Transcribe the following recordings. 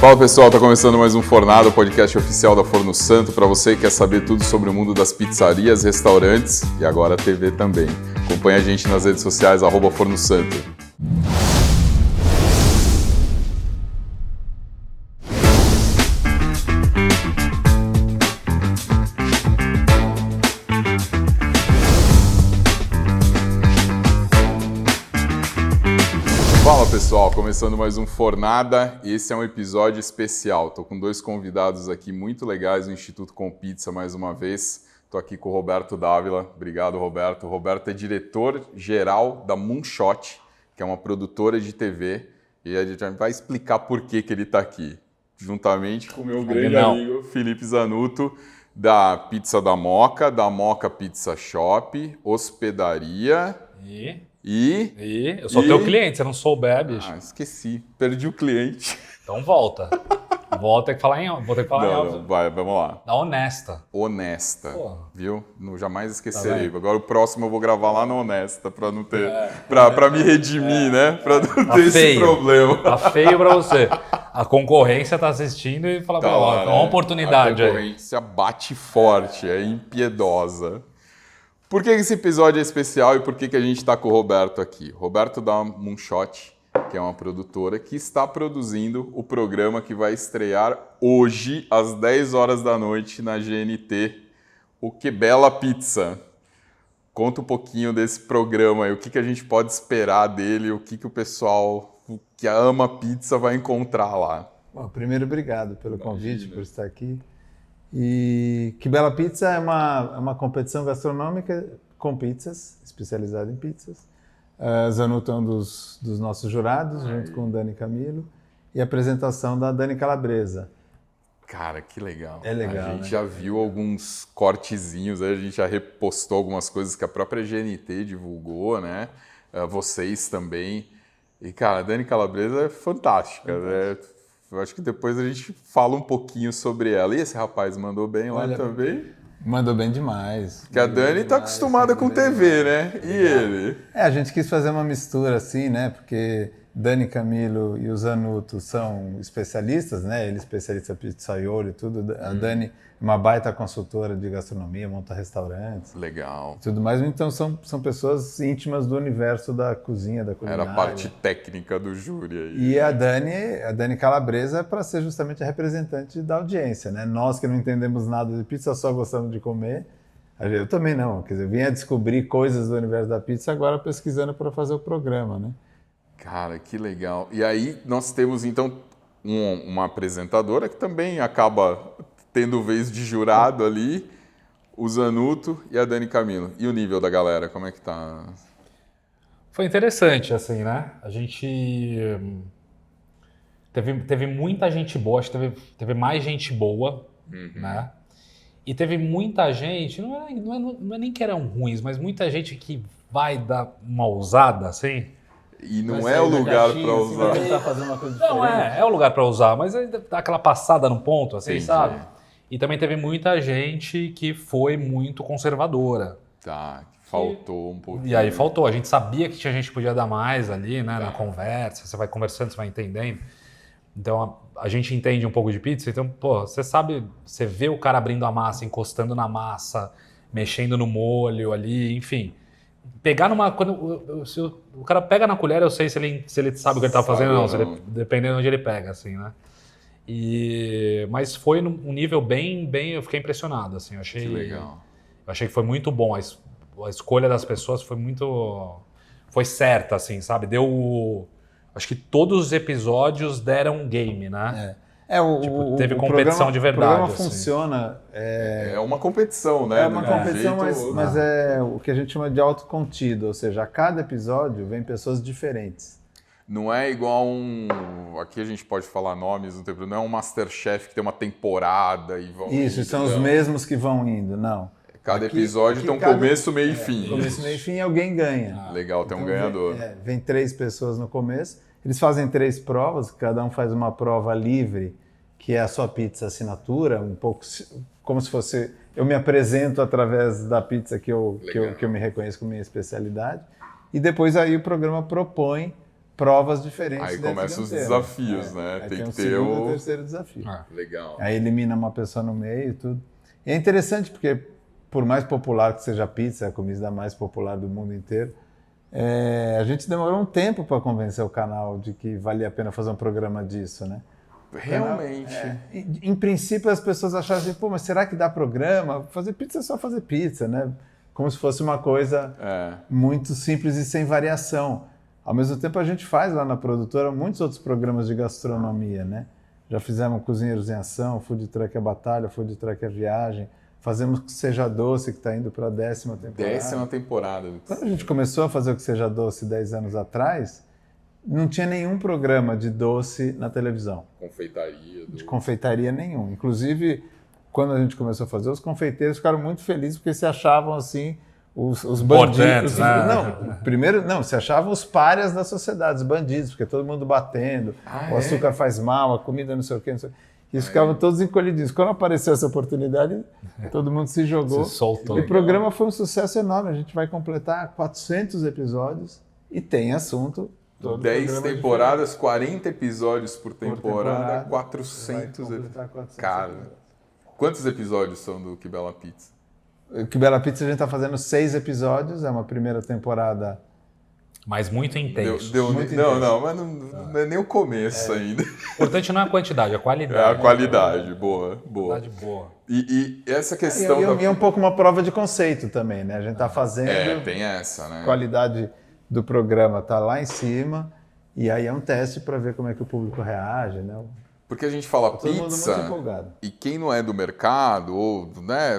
Fala pessoal, tá começando mais um Fornada, o podcast oficial da Forno Santo, para você que quer saber tudo sobre o mundo das pizzarias, restaurantes e agora a TV também. Acompanhe a gente nas redes sociais, @Forno Santo. Fala pessoal, começando mais um Fornada e esse é um episódio especial. Tô com dois convidados aqui muito legais do Instituto Com Pizza mais uma vez. Tô aqui com o Roberto Dávila. Obrigado, Roberto. O Roberto é diretor-geral da Moonshot, que é uma produtora de TV, e a gente vai explicar por que ele está aqui, juntamente com o meu grande amigo Felipe Zanutto, da Pizza da Moca Pizza Shop, hospedaria E eu sou teu cliente, se não souber, bicho. Ah, esqueci. Perdi o cliente. Então volta. Vou ter que falar em alto. Não, vai, vamos lá. Da Honesta. Honesta. Porra. Viu? Jamais esquecerei. Tá. Agora o próximo eu vou gravar lá no Honesta, pra não ter... Pra me redimir, né? Pra não ter esse problema. Tá feio pra você. A concorrência tá assistindo e fala, ó, uma oportunidade aí. A concorrência bate forte, é impiedosa. Por que esse episódio é especial e por que a gente está com o Roberto aqui? Roberto da Moonshot, que é uma produtora que está produzindo o programa que vai estrear hoje, às 10 horas da noite, na GNT, o Que Bela Pizza. Conta um pouquinho desse programa aí, o que a gente pode esperar dele, o que o pessoal que ama pizza vai encontrar lá. Bom, primeiro, obrigado pelo convite, por estar aqui. E Que Bela Pizza é uma competição gastronômica com pizzas, especializada em pizzas. Zanutto é um dos nossos jurados, junto com o Dani Camilo, e a apresentação da Dani Calabresa. Cara, que legal. É legal, A gente né? já viu alguns cortezinhos, a gente já repostou algumas coisas que a própria GNT divulgou, né? Vocês também. E, cara, a Dani Calabresa é fantástica, né? Eu acho que depois a gente fala um pouquinho sobre ela. E esse rapaz mandou bem lá também? Mandou bem demais. Porque a Dani está acostumada com TV, né? E ele? A gente quis fazer uma mistura assim, né? Porque Dani Camilo e o Zanutto são especialistas, né? Ele é especialista em pizzaiolo e tudo. A Dani é uma baita consultora de gastronomia, monta restaurantes. Legal. Tudo mais. Então são pessoas íntimas do universo da cozinha, da culinária. Era a parte técnica do júri aí. E a Dani Calabresa é para ser justamente a representante da audiência, né? Nós que não entendemos nada de pizza, só gostamos de comer. Eu também não, quer dizer, eu vim a descobrir coisas do universo da pizza agora pesquisando para fazer o programa, né? Cara, que legal. E aí nós temos então uma apresentadora que também acaba tendo vez de jurado ali, o Zanutto e a Dani Camilo. E o nível da galera, como é que tá? Foi interessante, assim, né? A gente teve muita gente boa, acho que teve mais gente boa, né? E teve muita gente, não é nem que eram ruins, mas muita gente que vai dar uma ousada, assim. E não é o lugar para usar. Tentar fazer uma coisa Não, é o lugar para usar, mas dá aquela passada no ponto, assim, Entendi. sabe? E também teve muita gente que foi muito conservadora. Tá, faltou um pouquinho. E aí faltou. A gente sabia que tinha gente que podia dar mais ali, né? Na conversa, você vai conversando, você vai entendendo. Então a gente entende um pouco de pizza, então, pô, você sabe, você vê o cara abrindo a massa, encostando na massa, mexendo no molho ali, enfim. Pegar numa. Se o cara pega na colher, eu sei se ele sabe o que ele tá fazendo ou não, dependendo de onde ele pega, assim, né? Mas foi num nível bem, eu fiquei impressionado, assim, eu achei. Que legal. Eu achei que foi muito bom, a escolha das pessoas foi certa, assim, sabe? Acho que todos os episódios deram um game, né? Teve competição de verdade. O programa assim. funciona. É uma competição, né? É uma competição, mas é o que a gente chama de autocontido, ou seja, a cada episódio vem pessoas diferentes. Não é igual aqui a gente pode falar nomes, não é um Masterchef que tem uma temporada e vão... Isso, são os mesmos que vão indo, não. Cada episódio tem um começo, meio e fim. Começo, meio e fim, alguém ganha. Legal, tem um ganhador. Vem 3 pessoas no começo, eles fazem 3 provas, cada um faz uma prova livre, que é a sua pizza assinatura, um pouco como se fosse... Eu me apresento através da pizza que eu me reconheço como minha especialidade, e depois aí o programa propõe provas diferentes. Aí dentro começam de um os tema. desafios, né? Aí Tem que ter segundo o... e terceiro desafio. Legal. Aí elimina uma pessoa no meio e tudo. E é interessante porque, por mais popular que seja a pizza, a comida mais popular do mundo inteiro, a gente demorou um tempo para convencer o canal de que valia a pena fazer um programa disso, né? Realmente. Em princípio, as pessoas achavam assim, pô, mas será que dá programa? Fazer pizza é só fazer pizza, né? Como se fosse uma coisa muito simples e sem variação. Ao mesmo tempo, a gente faz lá na produtora muitos outros programas de gastronomia, né? Já fizemos Cozinheiros em Ação, Food Truck é Batalha, Food Truck é Viagem. Fazemos Que Seja Doce, que está indo para a 10ª temporada. 10ª temporada. Quando a gente começou a fazer o Que Seja Doce 10 anos atrás, não tinha nenhum programa de doce na televisão. Confeitaria. De confeitaria nenhum. Inclusive, quando a gente começou a fazer, os confeiteiros ficaram muito felizes porque se achavam assim os bandidos. Né? Não, primeiro, não, se achavam os párias da sociedade, os bandidos, porque todo mundo batendo, o açúcar faz mal, a comida não sei o quê, não sei o quê. Eles ficavam todos encolhidinhos. Quando apareceu essa oportunidade, todo mundo se jogou. Se soltou. E o programa foi um sucesso enorme. A gente vai completar 400 episódios e tem assunto. 10 temporadas, 40 episódios por temporada, 400 episódios. Cara, quantos episódios são do Que Bela Pizza? Que Bela Pizza a gente está fazendo 6 episódios, é uma primeira temporada. Mas muito intenso. Mas não é nem o começo ainda. O importante não é a quantidade, é a qualidade. É a qualidade, boa. Qualidade boa. E essa questão... E é um pouco uma prova de conceito também, né? A gente está fazendo... tem essa, né? A qualidade do programa está lá em cima, e aí é um teste para ver como é que o público reage, né? Porque a gente fala todo mundo muito pizza, empolgado. E quem não é do mercado, ou, né...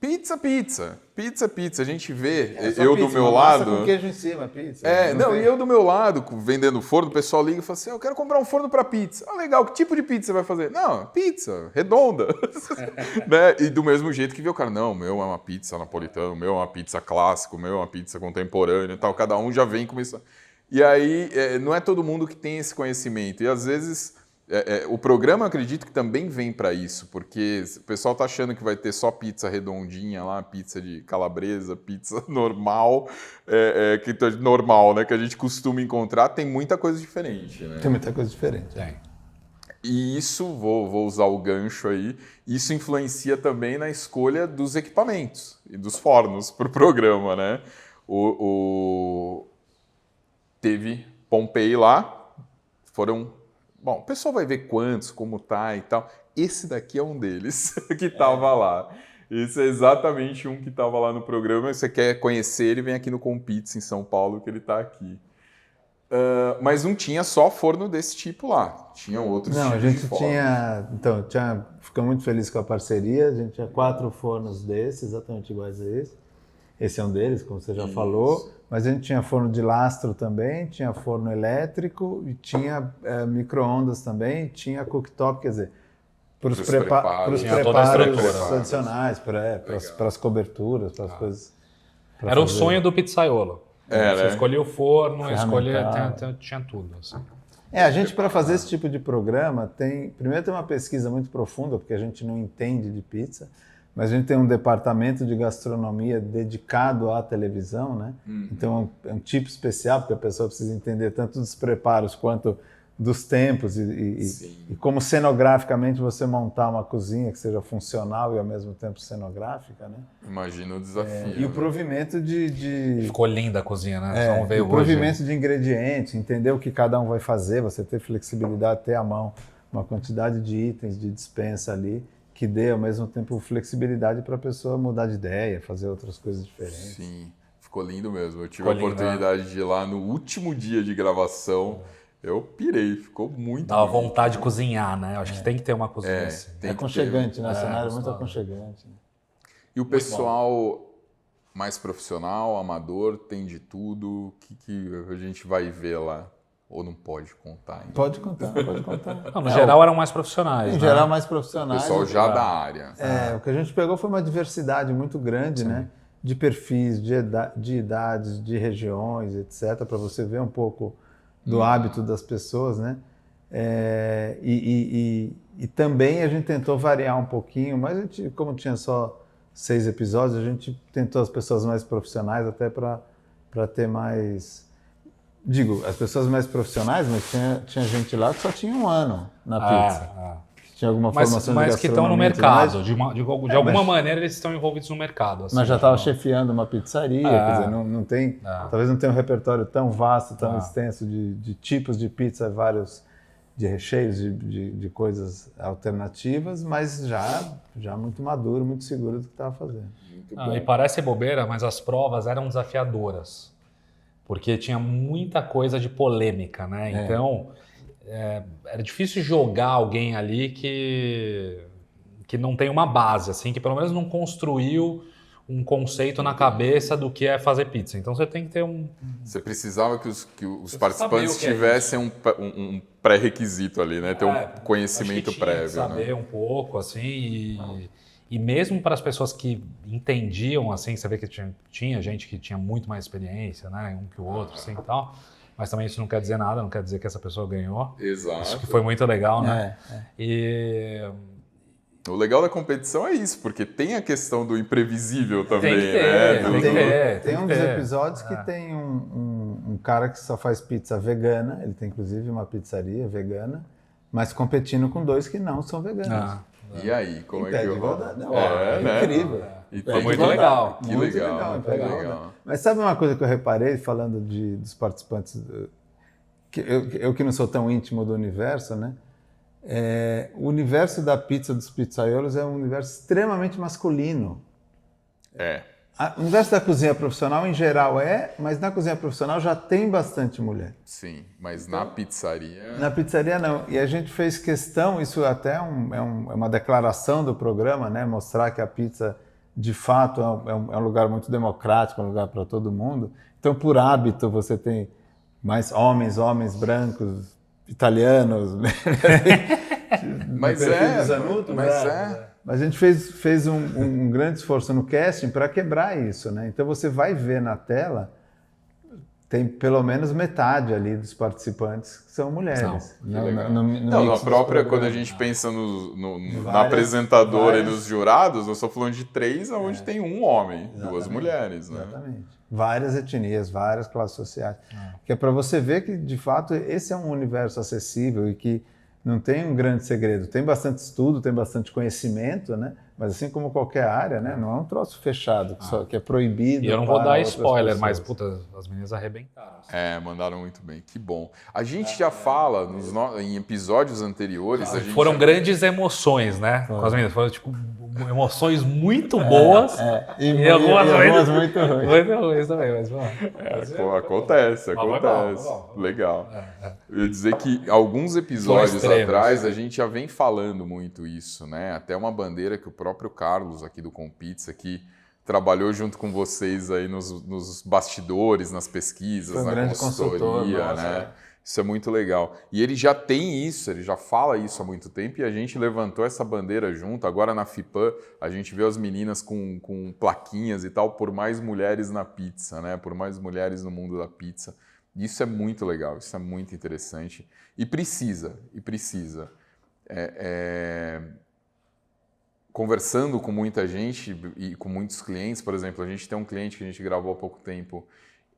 Pizza. A gente vê, eu do meu lado... com queijo em cima, pizza. E eu do meu lado, vendendo forno, o pessoal liga e fala assim, eu quero comprar um forno para pizza. Ah, legal, que tipo de pizza você vai fazer? Não, pizza, redonda. Né? E do mesmo jeito que vê o cara, não, o meu é uma pizza napolitana, o meu é uma pizza clássica, o meu é uma pizza contemporânea e tal. Cada um já vem começando. E aí, não é todo mundo que tem esse conhecimento. E às vezes... o programa, eu acredito que também vem para isso, porque o pessoal tá achando que vai ter só pizza redondinha lá, pizza de calabresa, pizza normal, normal, né, que a gente costuma encontrar, tem muita coisa diferente, né? Tem muita coisa diferente. Tem. E isso, vou usar o gancho aí, isso influencia também na escolha dos equipamentos e dos fornos para o programa, né? Teve Pompei lá, foram... Bom, o pessoal vai ver quantos, como tá e tal. Esse daqui é um deles que estava lá. Esse é exatamente um que estava lá no programa. Se você quer conhecer ele, vem aqui no Compizza, em São Paulo, que ele está aqui. Mas não tinha só forno desse tipo lá. Tinha outros tipos de forno. Ficamos muito felizes com a parceria. A gente tinha 4 fornos desses, exatamente iguais a esse. Esse é um deles, como você já falou. Mas a gente tinha forno de lastro também, tinha forno elétrico e tinha micro-ondas também, tinha cooktop, quer dizer, para os preparos tradicionais, para as coberturas, para as coisas. Era o sonho do pizzaiolo. Você escolhia o forno, tinha tudo. Assim. A gente, para fazer esse tipo de programa, primeiro tem uma pesquisa muito profunda, porque a gente não entende de pizza, mas a gente tem um departamento de gastronomia dedicado à televisão, né? Então é um tipo especial, porque a pessoa precisa entender tanto dos preparos quanto dos tempos e como cenograficamente você montar uma cozinha que seja funcional e ao mesmo tempo cenográfica, né? Imagina o desafio. E o provimento de... Ficou linda a cozinha, né? Vamos ver o provimento de ingredientes, entender o que cada um vai fazer, você ter flexibilidade, ter à mão uma quantidade de itens de dispensa ali, que dê ao mesmo tempo flexibilidade para a pessoa mudar de ideia, fazer outras coisas diferentes. Sim, ficou lindo mesmo. Eu tive a oportunidade de ir lá no último dia de gravação. Eu pirei, ficou muito Dá vontade de cozinhar, né? Acho que tem que ter uma cozinha assim. É aconchegante, né? O cenário é muito aconchegante. Né? E o pessoal mais profissional, amador, tem de tudo. O que a gente vai ver lá? Ou não pode contar ainda? Pode contar. Não, no geral eram mais profissionais. Em geral, mais profissionais. O pessoal já da área. O que a gente pegou foi uma diversidade muito grande, né? De perfis, de idades, de regiões, etc., para você ver um pouco do hábito das pessoas, né? E também a gente tentou variar um pouquinho, mas a gente, como tinha só 6 episódios, a gente tentou as pessoas mais profissionais até para ter mais Digo, as pessoas mais profissionais, mas tinha gente lá que só tinha 1 ano na pizza. Tinha alguma formação mas de que estão no gastronomia, mercado, de alguma maneira eles estão envolvidos no mercado. Assim, mas já estava chefiando uma pizzaria, quer dizer, não tem, talvez não tenha um repertório tão vasto, tão extenso de tipos de pizza, vários de recheios, de coisas alternativas, mas já muito maduro, muito seguro do que estava fazendo. E parece bobeira, mas as provas eram desafiadoras. Porque tinha muita coisa de polêmica, né? Então, era difícil jogar alguém ali que não tem uma base, assim, que pelo menos não construiu um conceito na cabeça do que é fazer pizza. Então, você tem que ter um... Você precisava que os participantes tivessem um pré-requisito ali, né? Ter um conhecimento prévio. Saber, né? Um pouco, assim, e mesmo para as pessoas que entendiam, assim, você vê que tinha gente que tinha muito mais experiência, né? Um que o outro, assim, e tal. Mas também isso não quer dizer nada, não quer dizer que essa pessoa ganhou. Exato. Isso que foi muito legal, né? E... O legal da competição é isso, porque tem a questão do imprevisível também, Tem um dos episódios que tem um cara que só faz pizza vegana, ele tem inclusive uma pizzaria vegana, mas competindo com 2 que não são veganos. E aí, como é que eu... É incrível. Foi muito legal. Que legal. Mas sabe uma coisa que eu reparei, falando dos participantes, eu que não sou tão íntimo do universo, né? O universo da pizza dos pizzaiolos é um universo extremamente masculino. O universo da cozinha profissional em geral mas na cozinha profissional já tem bastante mulher. Sim, mas na pizzaria... Na pizzaria não. E a gente fez questão, isso até é uma declaração do programa, né? Mostrar que a pizza, de fato, é um lugar muito democrático, é um lugar para todo mundo. Então, por hábito, você tem mais homens brancos, italianos. Mas a gente fez um grande esforço no casting para quebrar isso, né? Então você vai ver na tela, tem pelo menos metade ali dos participantes que são mulheres. Na própria, quando a gente pensa na apresentadora e nos jurados, nós estamos falando de 3 onde tem um homem, 2 mulheres, né? Exatamente. Várias etnias, várias classes sociais. Que é para você ver que, de fato, esse é um universo acessível e que não tem um grande segredo. Tem bastante estudo, tem bastante conhecimento, né? Mas assim como qualquer área, né? Não é um troço fechado, que é proibido. E eu não vou dar spoiler, mas puta, as meninas arrebentaram. Mandaram muito bem, que bom. A gente já fala em episódios anteriores... Foram grandes emoções, né? Com as meninas, foram tipo emoções muito boas e algumas muito ruins. Muito ruins também, mas acontece. Legal. Eu ia dizer que alguns episódios atrás a gente já vem falando muito isso, né? Até uma bandeira que o próprio Carlos aqui do Compizza, que trabalhou junto com vocês aí nos bastidores, nas pesquisas, na consultoria, né? Isso é muito legal. E ele já tem isso, ele já fala isso há muito tempo e a gente levantou essa bandeira junto. Agora na FIPAM a gente vê as meninas com plaquinhas e tal, por mais mulheres na pizza, né? Por mais mulheres no mundo da pizza. Isso é muito legal, isso é muito interessante. E precisa. Conversando com muita gente e com muitos clientes, por exemplo, a gente tem um cliente que a gente gravou há pouco tempo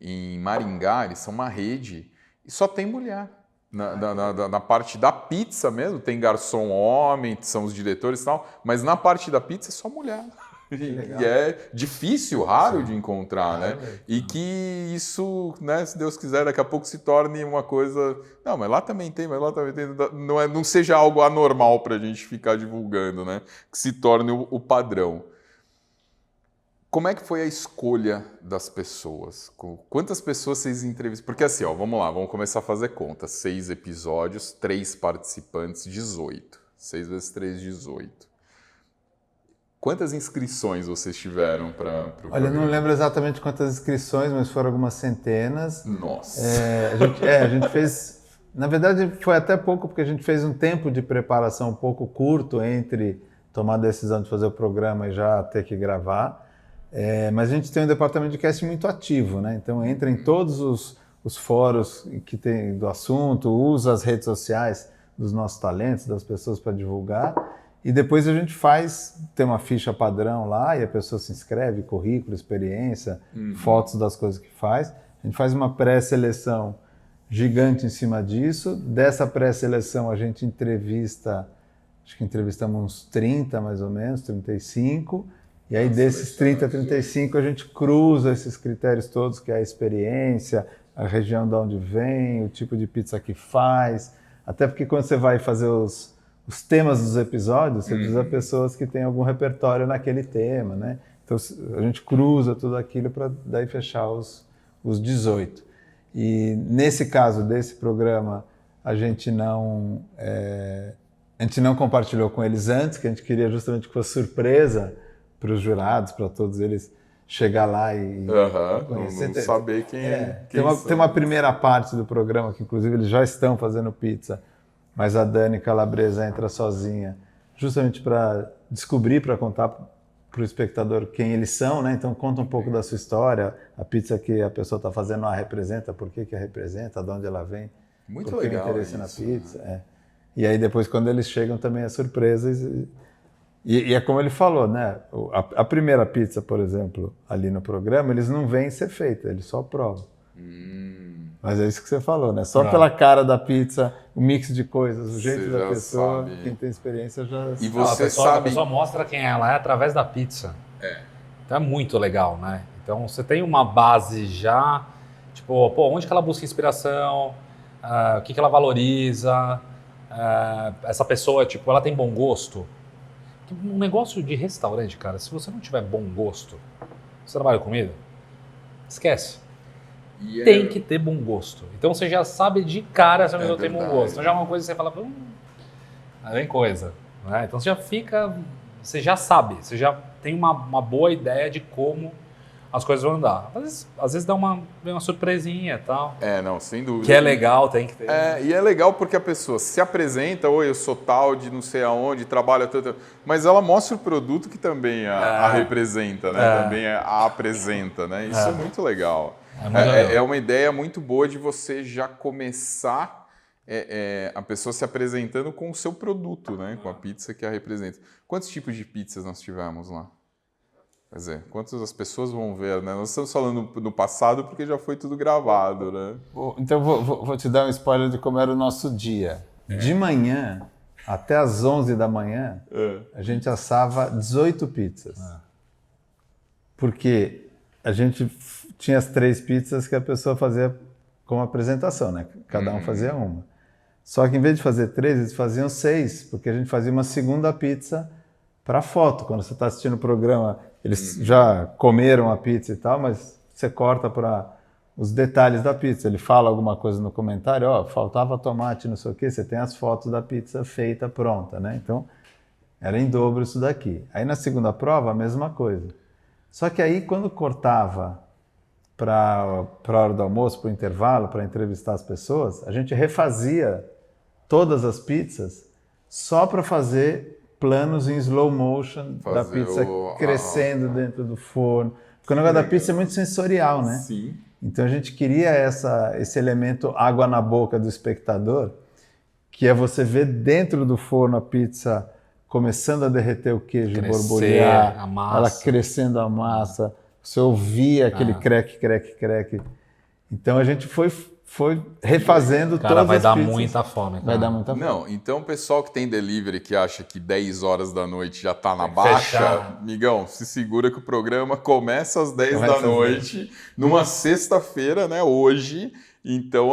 em Maringá, eles são uma rede e só tem mulher. Na parte da pizza mesmo, tem garçom homem, são os diretores e tal, mas na parte da pizza é só mulher. E é difícil, raro de encontrar, né? E que isso, né, se Deus quiser, daqui a pouco se torne uma coisa... Não, mas lá também tem, não seja algo anormal para a gente ficar divulgando, né? Que se torne o padrão. Como é que foi a escolha das pessoas? Quantas pessoas vocês entrevistaram? Porque assim, vamos lá, vamos começar a fazer conta. 6 episódios, 3 participantes, 18. 6 vezes 3, 18. Quantas inscrições vocês tiveram para o programa? Olha, eu não lembro exatamente quantas inscrições, mas foram algumas centenas. Nossa! A gente fez... Na verdade, foi até pouco, porque a gente fez um tempo de preparação um pouco curto entre tomar a decisão de fazer o programa e já ter que gravar. Mas a gente tem um departamento de casting muito ativo, né? Então entra em todos os fóruns que tem do assunto, usa as redes sociais dos nossos talentos, das pessoas para divulgar. E depois a gente tem uma ficha padrão lá e a pessoa se inscreve, currículo, experiência, fotos das coisas que faz. A gente faz uma pré-seleção gigante em cima disso. Dessa pré-seleção a gente entrevista, acho que entrevistamos uns 30 mais ou menos, 35, e aí desses 30, 35 a gente cruza esses critérios todos, que é a experiência, a região de onde vem, o tipo de pizza que faz, até porque quando você vai fazer os temas dos episódios, você precisa de pessoas que têm algum repertório naquele tema, né? Então a gente cruza tudo aquilo para daí fechar os 18. E nesse caso desse programa, a gente não compartilhou com eles antes, que a gente queria justamente que fosse surpresa para os jurados, para todos eles chegar lá e conhecer. Não saber quem é. Tem uma primeira parte do programa que, inclusive, eles já estão fazendo pizza, mas a Dani Calabresa entra sozinha, justamente para descobrir, para contar para o espectador quem eles são, né? Então conta um pouco da sua história, a pizza que a pessoa está fazendo a representa, por que a representa, de onde ela vem, muito por que legal o interesse isso, na pizza. E aí depois quando eles chegam também é surpresa. E é como ele falou, né? A primeira pizza, por exemplo, ali no programa, eles não veem ser feita, eles só provam. Mas é isso que você falou, né? Só pela cara da pizza, o mix de coisas, o jeito da pessoa, sabe. Quem tem experiência já e sabe. você sabe. A pessoa mostra quem ela é através da pizza. Então é muito legal, né? Então você tem uma base já, tipo, onde que ela busca inspiração, o que ela valoriza, essa pessoa, tipo, ela tem bom gosto. Um negócio de restaurante, cara, se você não tiver bom gosto, você trabalha com comida, esquece. Tem que ter bom gosto. Então você já sabe de cara se a pessoa tem bom gosto. Então já é uma coisa que você fala, vem coisa. Né? Então você já sabe, você já tem uma boa ideia de como as coisas vão andar. Às vezes vem uma surpresinha e tal. Não, sem dúvida. Que é legal, tem que ter. E é legal porque a pessoa se apresenta, oi, eu sou tal, de não sei aonde, trabalho tanto, mas ela mostra o produto que também a representa, né? Também a apresenta, né? Isso é muito legal. É uma ideia muito boa de você já começar a pessoa se apresentando com o seu produto, né? Com a pizza que a representa. Quantos tipos de pizzas nós tivemos lá? Quer dizer, quantas as pessoas vão ver, né? Nós estamos falando no passado porque já foi tudo gravado, né? Então vou te dar um spoiler de como era o nosso dia. De manhã até às 11 da manhã, a gente assava 18 pizzas. Porque a gente tinha as 3 pizzas que a pessoa fazia como apresentação, né? Cada um fazia uma. Só que em vez de fazer 3, eles faziam 6, porque a gente fazia uma segunda pizza para foto. Quando você está assistindo o programa, eles já comeram a pizza e tal, mas você corta para os detalhes da pizza. Ele fala alguma coisa no comentário, faltava tomate, não sei o quê, você tem as fotos da pizza feita, pronta, né? Então, era em dobro isso daqui. Aí na segunda prova, a mesma coisa. Só que aí, quando cortava para a hora do almoço, para o intervalo, para entrevistar as pessoas, a gente refazia todas as pizzas só para fazer planos em slow motion da pizza crescendo dentro do forno. Porque o negócio da pizza é muito sensorial, né? Sim. Então a gente queria esse elemento água na boca do espectador, que é você ver dentro do forno a pizza começando a derreter o queijo, borbulhar, a massa. ela crescendo a massa, você ouvia aquele creque. Então a gente foi refazendo todas as pizzas. Vai dar muita fome. Vai dar muita fome. Não, então o pessoal que tem delivery que acha que 10 horas da noite já tá na baixa, migão, se segura que o programa começa às 10 da noite, numa sexta-feira, né, hoje. Então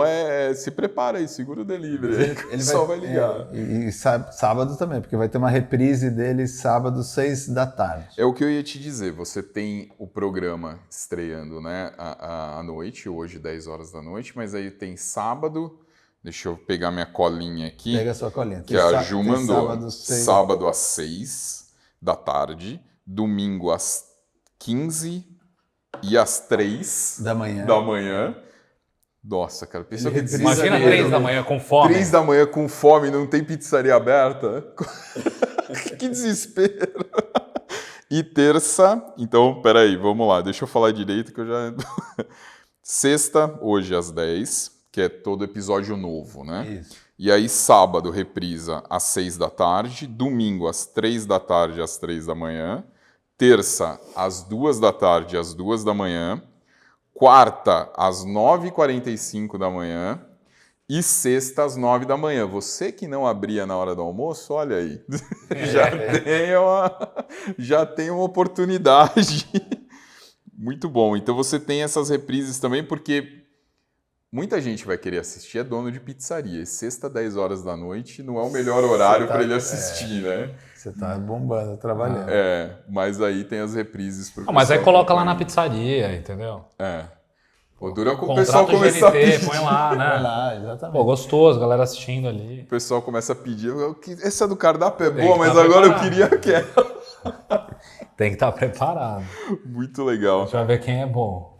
se prepara aí, segura o delivery. Ele só vai ligar. E sábado também, porque vai ter uma reprise dele sábado, 6 da tarde. É o que eu ia te dizer, você tem o programa estreando, né, à noite, hoje 10 horas da noite, mas aí tem sábado, deixa eu pegar minha colinha aqui. Pega a sua colinha. Que a Ju mandou. Sábado às 6 da tarde, domingo às 15 e às 3 da manhã. Nossa, cara, pensa que imagina 3 da manhã com fome. 3 da manhã com fome, não tem pizzaria aberta? Que desespero. E terça, então, peraí, vamos lá, deixa eu falar direito que eu já... Sexta, hoje às 10, que é todo episódio novo, né? Isso. E aí sábado, reprisa às 6 da tarde, domingo às 3 da tarde às 3 da manhã, terça às 2 da tarde às 2 da manhã, quarta, às 9h45 da manhã, E sexta às 9 da manhã. Você que não abria na hora do almoço, olha aí. Já tem uma oportunidade. Muito bom. Então você tem essas reprises também, porque muita gente vai querer assistir, é dono de pizzaria. E sexta, 10 horas da noite, não é o melhor horário para ele assistir, né? Você tá bombando, trabalhando. Mas aí tem as reprises. Mas aí coloca lá na pizzaria, entendeu? O duro é que o pessoal começa a pedir. Põe lá, né? Põe lá, exatamente. Pô, gostoso, galera assistindo ali. O pessoal começa a pedir. Essa do cardápio é boa, mas agora eu queria aquela. Tem que estar preparado. Muito legal. A gente vai ver quem é bom.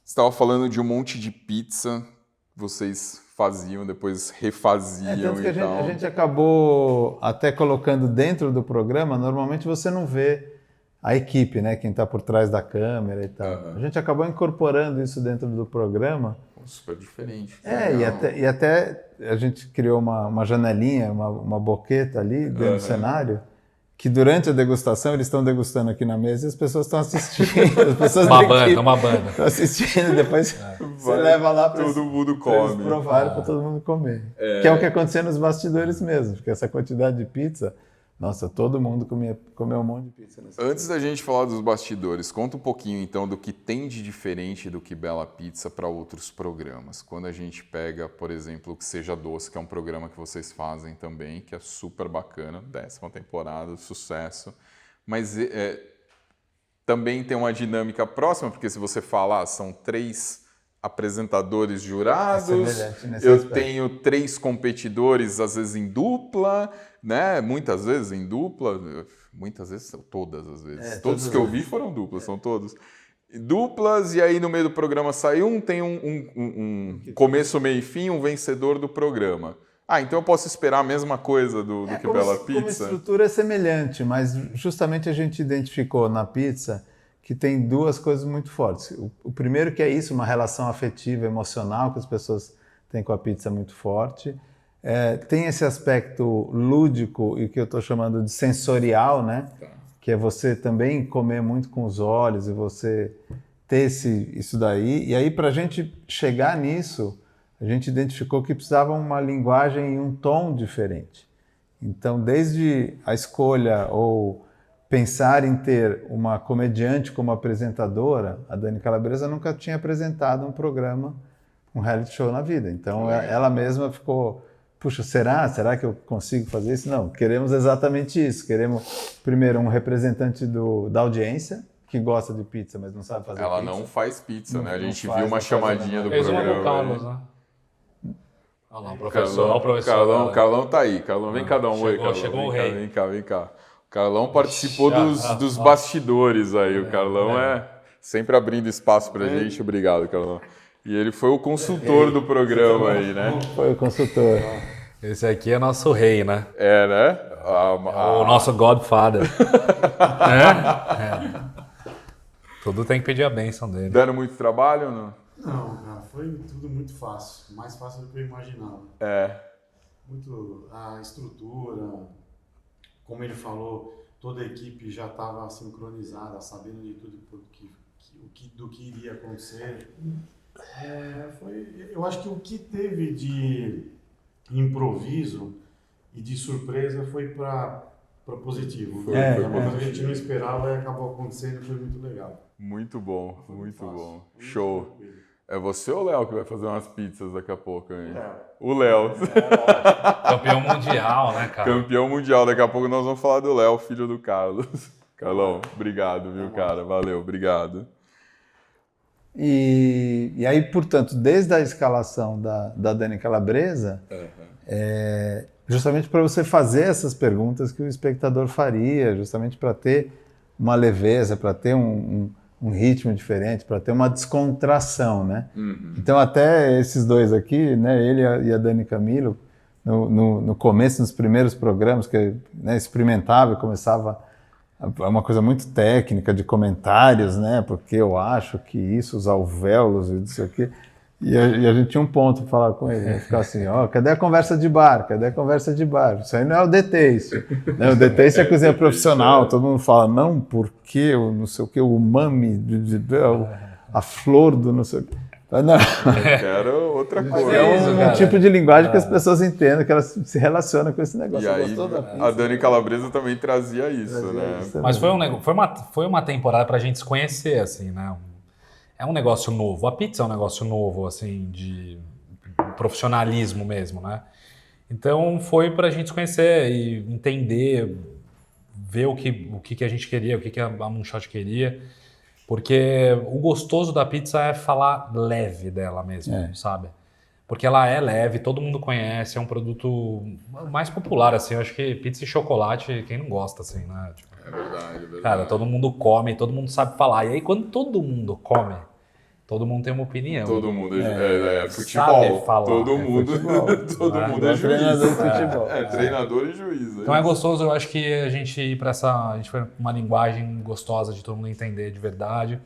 Você estava falando de um monte de pizza que vocês faziam, depois refaziam Tanto que e tal. a gente acabou até colocando dentro do programa, normalmente você não vê a equipe, né? Quem está por trás da câmera e tal. A gente acabou incorporando isso dentro do programa. Super diferente. E até a gente criou uma janelinha, uma boqueta ali dentro do cenário, que durante a degustação eles estão degustando aqui na mesa e as pessoas estão assistindo. As pessoas uma banda. Estão assistindo e depois você leva lá para todo mundo come. Provar para todo mundo comer. Que é o que aconteceu nos bastidores mesmo, porque essa quantidade de pizza... Nossa, todo mundo comeu um monte de pizza. Antes da gente falar dos bastidores, conta um pouquinho então do que tem de diferente do Que Bela Pizza para outros programas. Quando a gente pega, por exemplo, o Que Seja Doce, que é um programa que vocês fazem também, que é super bacana, 10ª temporada, sucesso. Mas também tem uma dinâmica próxima, porque se você falar, são 3 apresentadores jurados, eu tenho 3 competidores, às vezes em dupla, né? Muitas vezes em dupla, muitas vezes, todas as vezes. Todos que eu vi foram duplas, são todos. Duplas, e aí no meio do programa sai tem um começo, meio e fim, um vencedor do programa. Então eu posso esperar a mesma coisa do Que Bela Pizza? Como estrutura é semelhante, mas justamente a gente identificou na pizza que tem 2 coisas muito fortes. O primeiro que é isso, uma relação afetiva, emocional que as pessoas têm com a pizza muito forte. Tem esse aspecto lúdico e que eu estou chamando de sensorial, né? Que é você também comer muito com os olhos e você ter isso daí. E aí, para a gente chegar nisso, a gente identificou que precisava uma linguagem e um tom diferente. Então, desde a escolha ou pensar em ter uma comediante como apresentadora, a Dani Calabresa nunca tinha apresentado um programa, um reality show na vida. Então, ela mesma ficou, puxa, será que eu consigo fazer isso? Não, queremos exatamente isso. Queremos, primeiro, um representante da audiência, que gosta de pizza, mas não sabe fazer Ela pizza. não faz pizza, né? A gente viu uma chamadinha do programa. programa. Carlos, né? Olha lá, o professor. Carlão tá aí. Carlão, vem cá dar um oi, Carlão. Chegou o rei. Vem cá. O Carlão participou dos bastidores aí. O Carlão sempre abrindo espaço pra gente. Obrigado, Carlão. E ele foi o consultor do programa aí, né? Foi o consultor. Esse aqui é nosso rei, né? Né? O nosso Godfather. Tudo tem que pedir a bênção dele. Deram muito trabalho ou não? Não, cara, foi tudo muito fácil. Mais fácil do que eu imaginava. Muito a estrutura, como ele falou, toda a equipe já estava sincronizada, sabendo de tudo do que iria acontecer. Eu acho que o que teve de improviso e de surpresa foi para positivo. Foi a gente não esperava e acabou acontecendo, foi muito legal. Muito bom, muito bom. Show. É você ou o Léo que vai fazer umas pizzas daqui a pouco, hein? O Léo. Campeão mundial, né, cara? Campeão mundial. Daqui a pouco nós vamos falar do Léo, filho do Carlos. Carlão, obrigado, viu, cara? Valeu, obrigado. E aí, portanto, desde a escalação da Dani Calabresa, justamente para você fazer essas perguntas que o espectador faria, justamente para ter uma leveza, para ter um ritmo diferente, para ter uma descontração, né? Então, até esses dois aqui, né, ele e a Dani Camilo, no começo, nos primeiros programas, que experimentava e começava uma coisa muito técnica de comentários, né? Porque eu acho que isso, os alvéolos e não sei o quê. E a gente tinha um ponto para falar com ele, ficar assim, cadê a conversa de bar? Cadê a conversa de bar? Isso aí não é o D-Taste. O D-Taste é a cozinha profissional, todo mundo fala, não, porque o não sei o que, o umami, a flor do não sei o que. Não. Eu quero outra coisa. É um tipo de linguagem que as pessoas entendem, que elas se relacionam com esse negócio. E aí, a Dani Calabresa também trazia isso, né? Mas foi uma temporada pra gente se conhecer, assim, né? É um negócio novo. A pizza é um negócio novo, assim, de profissionalismo mesmo, né? Então foi pra gente se conhecer e entender, ver o que a gente queria, o que a Moonshot queria. Porque o gostoso da pizza é falar leve dela mesmo, sabe? Porque ela é leve, todo mundo conhece, é um produto mais popular, assim. Eu acho que pizza e chocolate, quem não gosta, assim, né? Tipo, É verdade. cara, todo mundo come, todo mundo sabe falar. E aí, quando todo mundo come, todo mundo tem uma opinião. Todo mundo é futebol. Sabe falar. Todo mundo é juiz. Treinador de futebol. Treinador e juiz. Então é gostoso, eu acho que a gente ir pra a gente foi uma linguagem gostosa de todo mundo entender de verdade.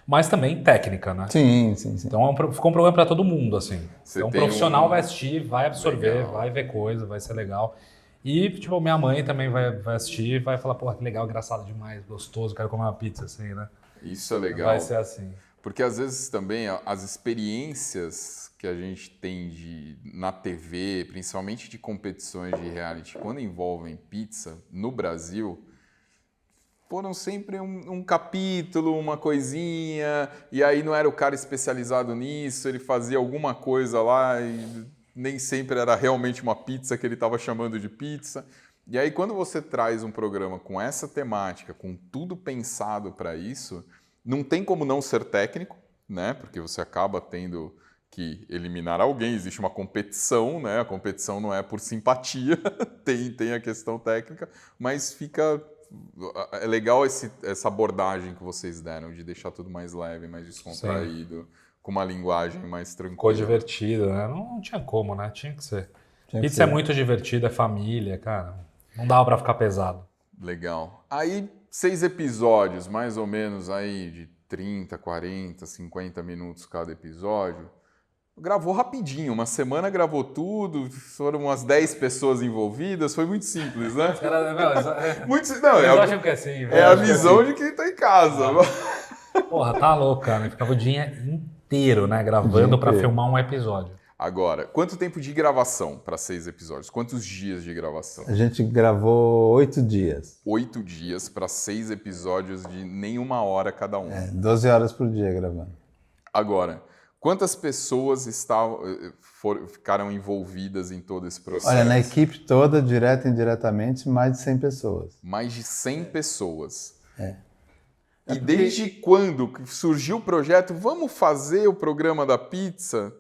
Mas também técnica, né? Sim. Então ficou um programa para todo mundo, assim. Então um profissional um... vai assistir, vai absorver, legal. Vai ver coisa, vai ser legal. E, tipo, minha mãe também vai assistir, vai falar, porra, que legal, engraçado demais, gostoso, quero comer uma pizza, assim, né? Isso é legal. Vai ser assim. Porque às vezes também as experiências que a gente tem na TV, principalmente de competições de reality, quando envolvem pizza no Brasil, foram sempre um capítulo, uma coisinha, e aí não era o cara especializado nisso, ele fazia alguma coisa lá e nem sempre era realmente uma pizza que ele estava chamando de pizza. E aí quando você traz um programa com essa temática, com tudo pensado para isso, não tem como não ser técnico, né? Porque você acaba tendo que eliminar alguém, existe uma competição, né? A competição não é por simpatia, tem a questão técnica, mas é legal essa abordagem que vocês deram de deixar tudo mais leve, mais descontraído, sim, com uma linguagem mais tranquila. Ficou divertido, né? Não tinha como, né? Tinha que ser. Pizza é muito divertida, é família, cara. Não dava pra ficar pesado. Legal. Aí, 6 episódios, mais ou menos, aí de 30, 40, 50 minutos cada episódio. Gravou rapidinho, uma semana gravou tudo, foram umas 10 pessoas envolvidas, foi muito simples, né? Eles acham que é assim. É a visão de quem tá em casa. Porra, tá louco, cara. Ficava o dia inteiro, né, gravando para filmar um episódio. Agora, quanto tempo de gravação para 6 episódios? Quantos dias de gravação? A gente gravou 8 dias. 8 dias para 6 episódios de nenhuma hora cada um. 12 horas por dia gravando. Agora, quantas pessoas ficaram envolvidas em todo esse processo? Olha, na equipe toda, direta e indiretamente, mais de 100 pessoas. Mais de 100 pessoas. E desde quando surgiu o projeto, vamos fazer o programa da pizza?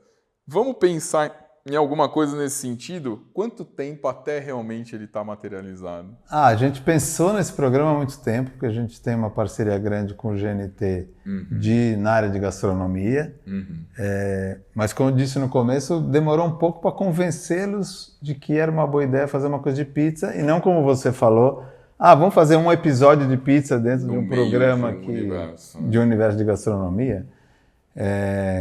Vamos pensar em alguma coisa nesse sentido? Quanto tempo até realmente ele está materializado? A gente pensou nesse programa há muito tempo, porque a gente tem uma parceria grande com o GNT na área de gastronomia. Mas, como eu disse no começo, demorou um pouco para convencê-los de que era uma boa ideia fazer uma coisa de pizza, e não como você falou, vamos fazer um episódio de pizza dentro de um programa de um universo de gastronomia.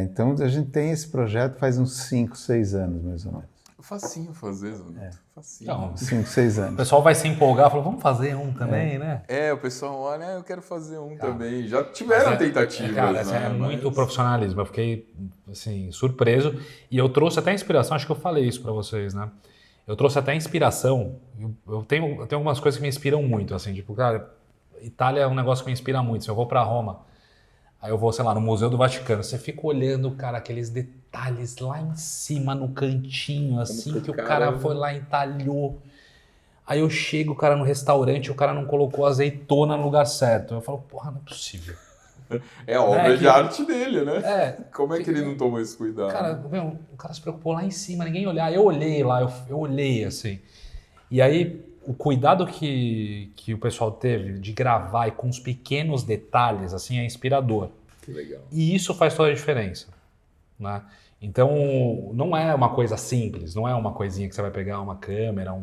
Então a gente tem esse projeto faz uns 5, 6 anos, mais ou menos. Facinho fazer, Zanuto. Facinho. Então, 5, 6 anos. O pessoal vai se empolgar e fala, vamos fazer um também, né? O pessoal olha, eu quero fazer um também. Já tiveram tentativas, cara, né? É muito profissionalismo. Eu fiquei, assim, surpreso. E eu trouxe até inspiração, acho que eu falei isso pra vocês, né? Eu trouxe até inspiração. Eu tenho algumas coisas que me inspiram muito, assim, tipo, cara, Itália é um negócio que me inspira muito. Se eu vou pra Roma, aí eu vou, sei lá, no Museu do Vaticano, você fica olhando, cara, aqueles detalhes lá em cima, no cantinho, assim, que o cara foi lá e entalhou. Aí eu chego, cara, no restaurante, o cara não colocou azeitona no lugar certo. Eu falo, porra, não é possível. É a obra de arte dele, né? Como é que ele não tomou esse cuidado? Cara, o cara se preocupou lá em cima, ninguém olhar. Eu olhei lá, eu olhei, assim. E aí, o cuidado que o pessoal teve de gravar e com os pequenos detalhes, assim, é inspirador. Que legal. E isso faz toda a diferença, né? Então, não é uma coisa simples, não é uma coisinha que você vai pegar uma câmera,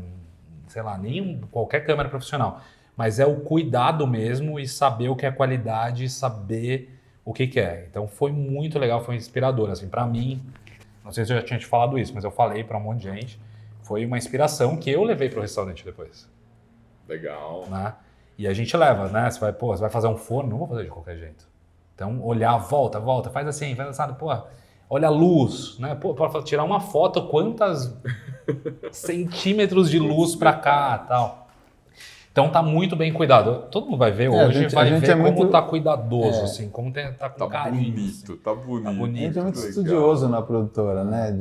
sei lá, qualquer câmera profissional. Mas é o cuidado mesmo e saber o que é qualidade e saber o que é. Então, foi muito legal, foi inspirador. Assim, para mim, não sei se eu já tinha te falado isso, mas eu falei para um monte de gente. Foi uma inspiração que eu levei para o restaurante depois. Legal. Né? E a gente leva, né? Você vai fazer um forno, não vou fazer de qualquer jeito. Então, olhar, volta, faz assim, faz assado, pô, olha a luz, né? Pô, para tirar uma foto, quantos centímetros de luz para cá, tal. Então tá muito bem cuidado. Todo mundo vai ver hoje, vai ver como tá cuidadoso, assim, como tá com carinho. Bonito, assim. tá bonito. A gente é muito estudioso na produtora, né?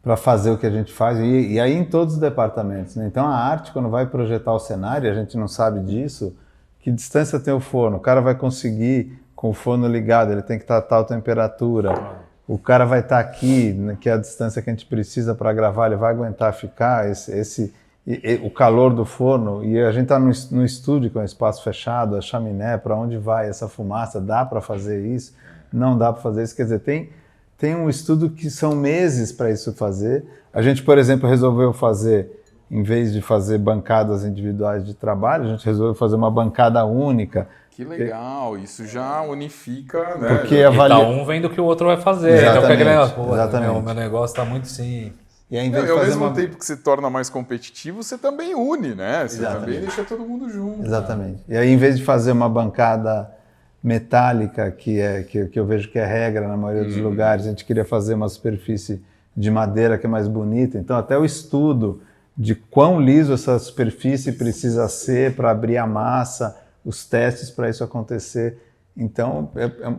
Para fazer o que a gente faz, e aí em todos os departamentos, né? Então a arte, quando vai projetar o cenário, a gente não sabe disso, que distância tem o forno, o cara vai conseguir, com o forno ligado, ele tem que estar a tal temperatura, o cara vai estar aqui, né, que é a distância que a gente precisa para gravar, ele vai aguentar ficar, o calor do forno, e a gente está no estúdio com o espaço fechado, a chaminé, para onde vai essa fumaça, dá para fazer isso, não dá para fazer isso, quer dizer, tem um estudo que são meses para isso fazer. A gente, por exemplo, resolveu fazer, em vez de fazer bancadas individuais de trabalho, a gente resolveu fazer uma bancada única. Que legal, isso já unifica, né? Porque E tá um vendo o que o outro vai fazer. Exatamente, então fica aquele exatamente. meu negócio tá muito sim. E aí, em vez de ao fazer mesmo tempo que se torna mais competitivo, você também une, né? Você também deixa todo mundo junto. Exatamente. E aí, em vez de fazer uma bancada metálica, que eu vejo que é regra na maioria dos lugares, a gente queria fazer uma superfície de madeira que é mais bonita. Então, até o estudo de quão liso essa superfície precisa ser para abrir a massa, os testes para isso acontecer. Então,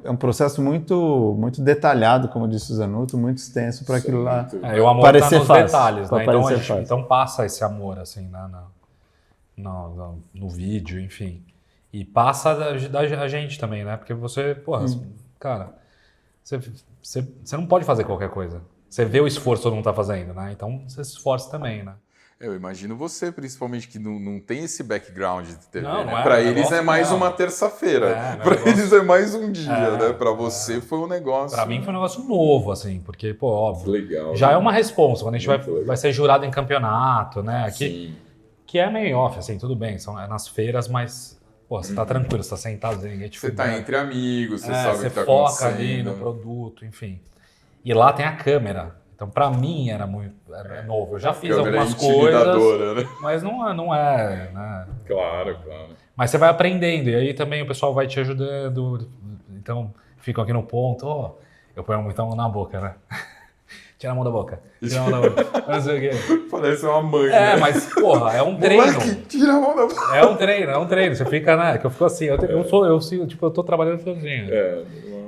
é um processo muito, muito detalhado, como disse o Zanuto, muito extenso para aquilo lá O amor parecer tá nos fácil, detalhes, né? fácil. Então passa esse amor, assim, no vídeo, enfim. E passa da gente também, né? Porque você, porra, cara, você não pode fazer qualquer coisa. Você vê o esforço que todo mundo tá fazendo, né? Então você se esforça também, né? Eu imagino você, principalmente, que não tem esse background de TV, Não, né? não é, Para o eles negócio é mais não. uma terça-feira. Para negócio... eles é mais um dia, né? Para você foi um negócio... Para mim foi um negócio novo, assim, porque, pô, óbvio, legal, já né? é uma responsa. Quando a gente vai ser jurado em campeonato, né? Aqui, que é meio off, assim, tudo bem, é nas feiras, mas... Pô, você tá tranquilo, você tá sentado, ninguém te Você tá entre amigos, você sabe o que tá foca acontecendo. ali no produto, enfim. E lá tem a câmera. Então, pra mim, era novo. Eu já fiz algumas coisas, né? mas não é, né? Claro. Mas você vai aprendendo, e aí também o pessoal vai te ajudando. Então, ficam aqui no ponto, eu ponho muita mão na boca, né? Tira a mão da boca. Tira a mão da boca. Não sei o quê. Parece uma mãe, né? Mas, porra, é um treino. Moleque, tira a mão da boca. É um treino. Você fica, né? Que eu fico assim, eu tô trabalhando sozinho.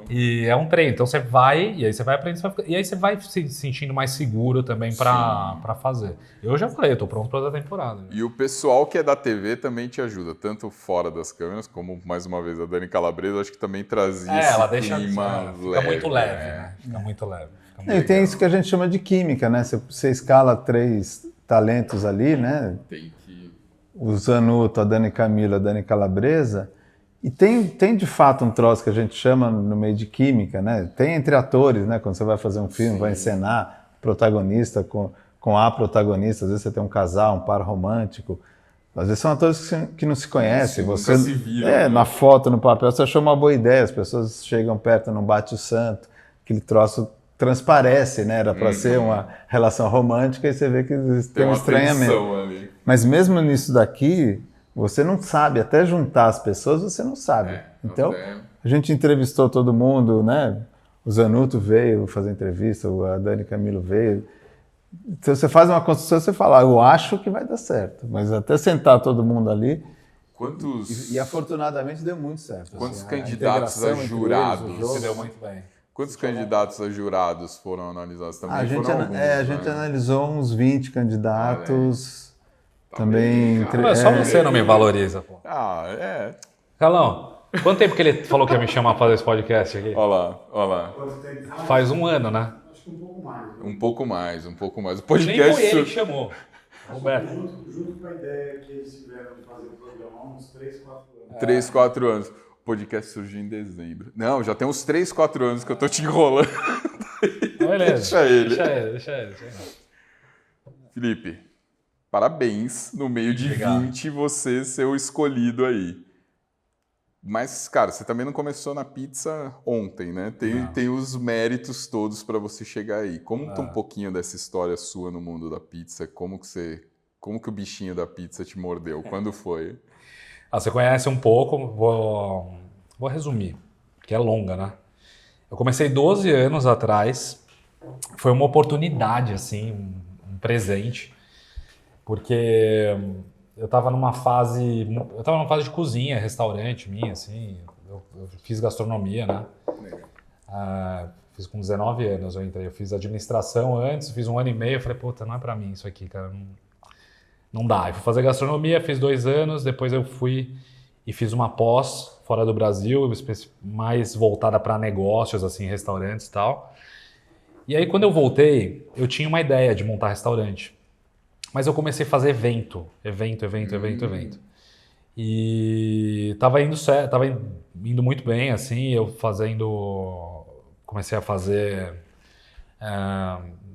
E é um treino. Então você vai, e aí você vai aprendendo, e aí você vai se sentindo mais seguro também pra fazer. Eu já falei, eu tô pronto pra outra temporada. E o pessoal que é da TV também te ajuda, tanto fora das câmeras, como, mais uma vez, a Dani Calabresa, acho que também trazia esse ela deixa clima fica muito leve, né? Fica muito leve. E tem isso que a gente chama de química, né? Você escala 3 talentos ali, né? Tem que... O Zanuto, a Dani Camila, a Dani Calabresa. E tem de fato um troço que a gente chama no meio de química, né? Tem entre atores, né? Quando você vai fazer um filme, vai encenar protagonista com a protagonista, às vezes você tem um casal, um par romântico. Às vezes são atores que não se conhecem. Você se viram, né? na foto, no papel, você achou uma boa ideia, as pessoas chegam perto, não bate o santo, aquele troço transparece, né? Era para ser uma relação romântica e você vê que tem um estranhamento. Ali. Mas mesmo nisso daqui, você não sabe, até juntar as pessoas você não sabe. Então, a gente entrevistou todo mundo, né? O Zanuto veio fazer entrevista, a Dani Camilo veio. Então você faz uma construção, você fala, eu acho que vai dar certo. Mas até sentar todo mundo ali... E afortunadamente deu muito certo. Quantos candidatos a jurados? Você deu muito bem. Quantos candidatos a jurados foram analisados também? A gente, foram alguns, a gente analisou uns 20 candidatos. Também... Só você não me valoriza, pô. Carlão, quanto tempo que ele falou que ia me chamar pra fazer esse podcast aqui? Olha lá. Faz um ano, né? Acho que um pouco mais. Um pouco mais. O podcast... Nem foi ele que chamou. Roberto. Junto com a ideia que eles tiveram de fazer o programa há uns 3, 4 anos. 3, 4 anos. O podcast surgiu em dezembro. Não, já tem uns 3, 4 anos que eu tô te enrolando. Beleza. Deixa ele. Felipe, parabéns. No meio de 20, você ser o escolhido aí. Mas, cara, você também não começou na pizza ontem, né? Tem os méritos todos para você chegar aí. Conta um pouquinho dessa história sua no mundo da pizza. Como que o bichinho da pizza te mordeu? Quando foi? Você conhece um pouco, vou resumir. porque é longa, né? Eu comecei 12 anos atrás, foi uma oportunidade, assim, um presente, porque eu estava numa fase de cozinha, restaurante minha, assim, eu fiz gastronomia, né? Fiz com 19 anos, eu fiz administração antes, fiz 1 ano e meio, eu falei, puta, não é pra mim isso aqui, cara, não dá. Eu fui fazer gastronomia, fiz 2 anos, depois eu fui e fiz uma pós fora do Brasil, mais voltada para negócios, assim, restaurantes e tal. E aí, quando eu voltei, eu tinha uma ideia de montar restaurante. Mas eu comecei a fazer evento. E tava indo muito bem, assim, comecei a fazer,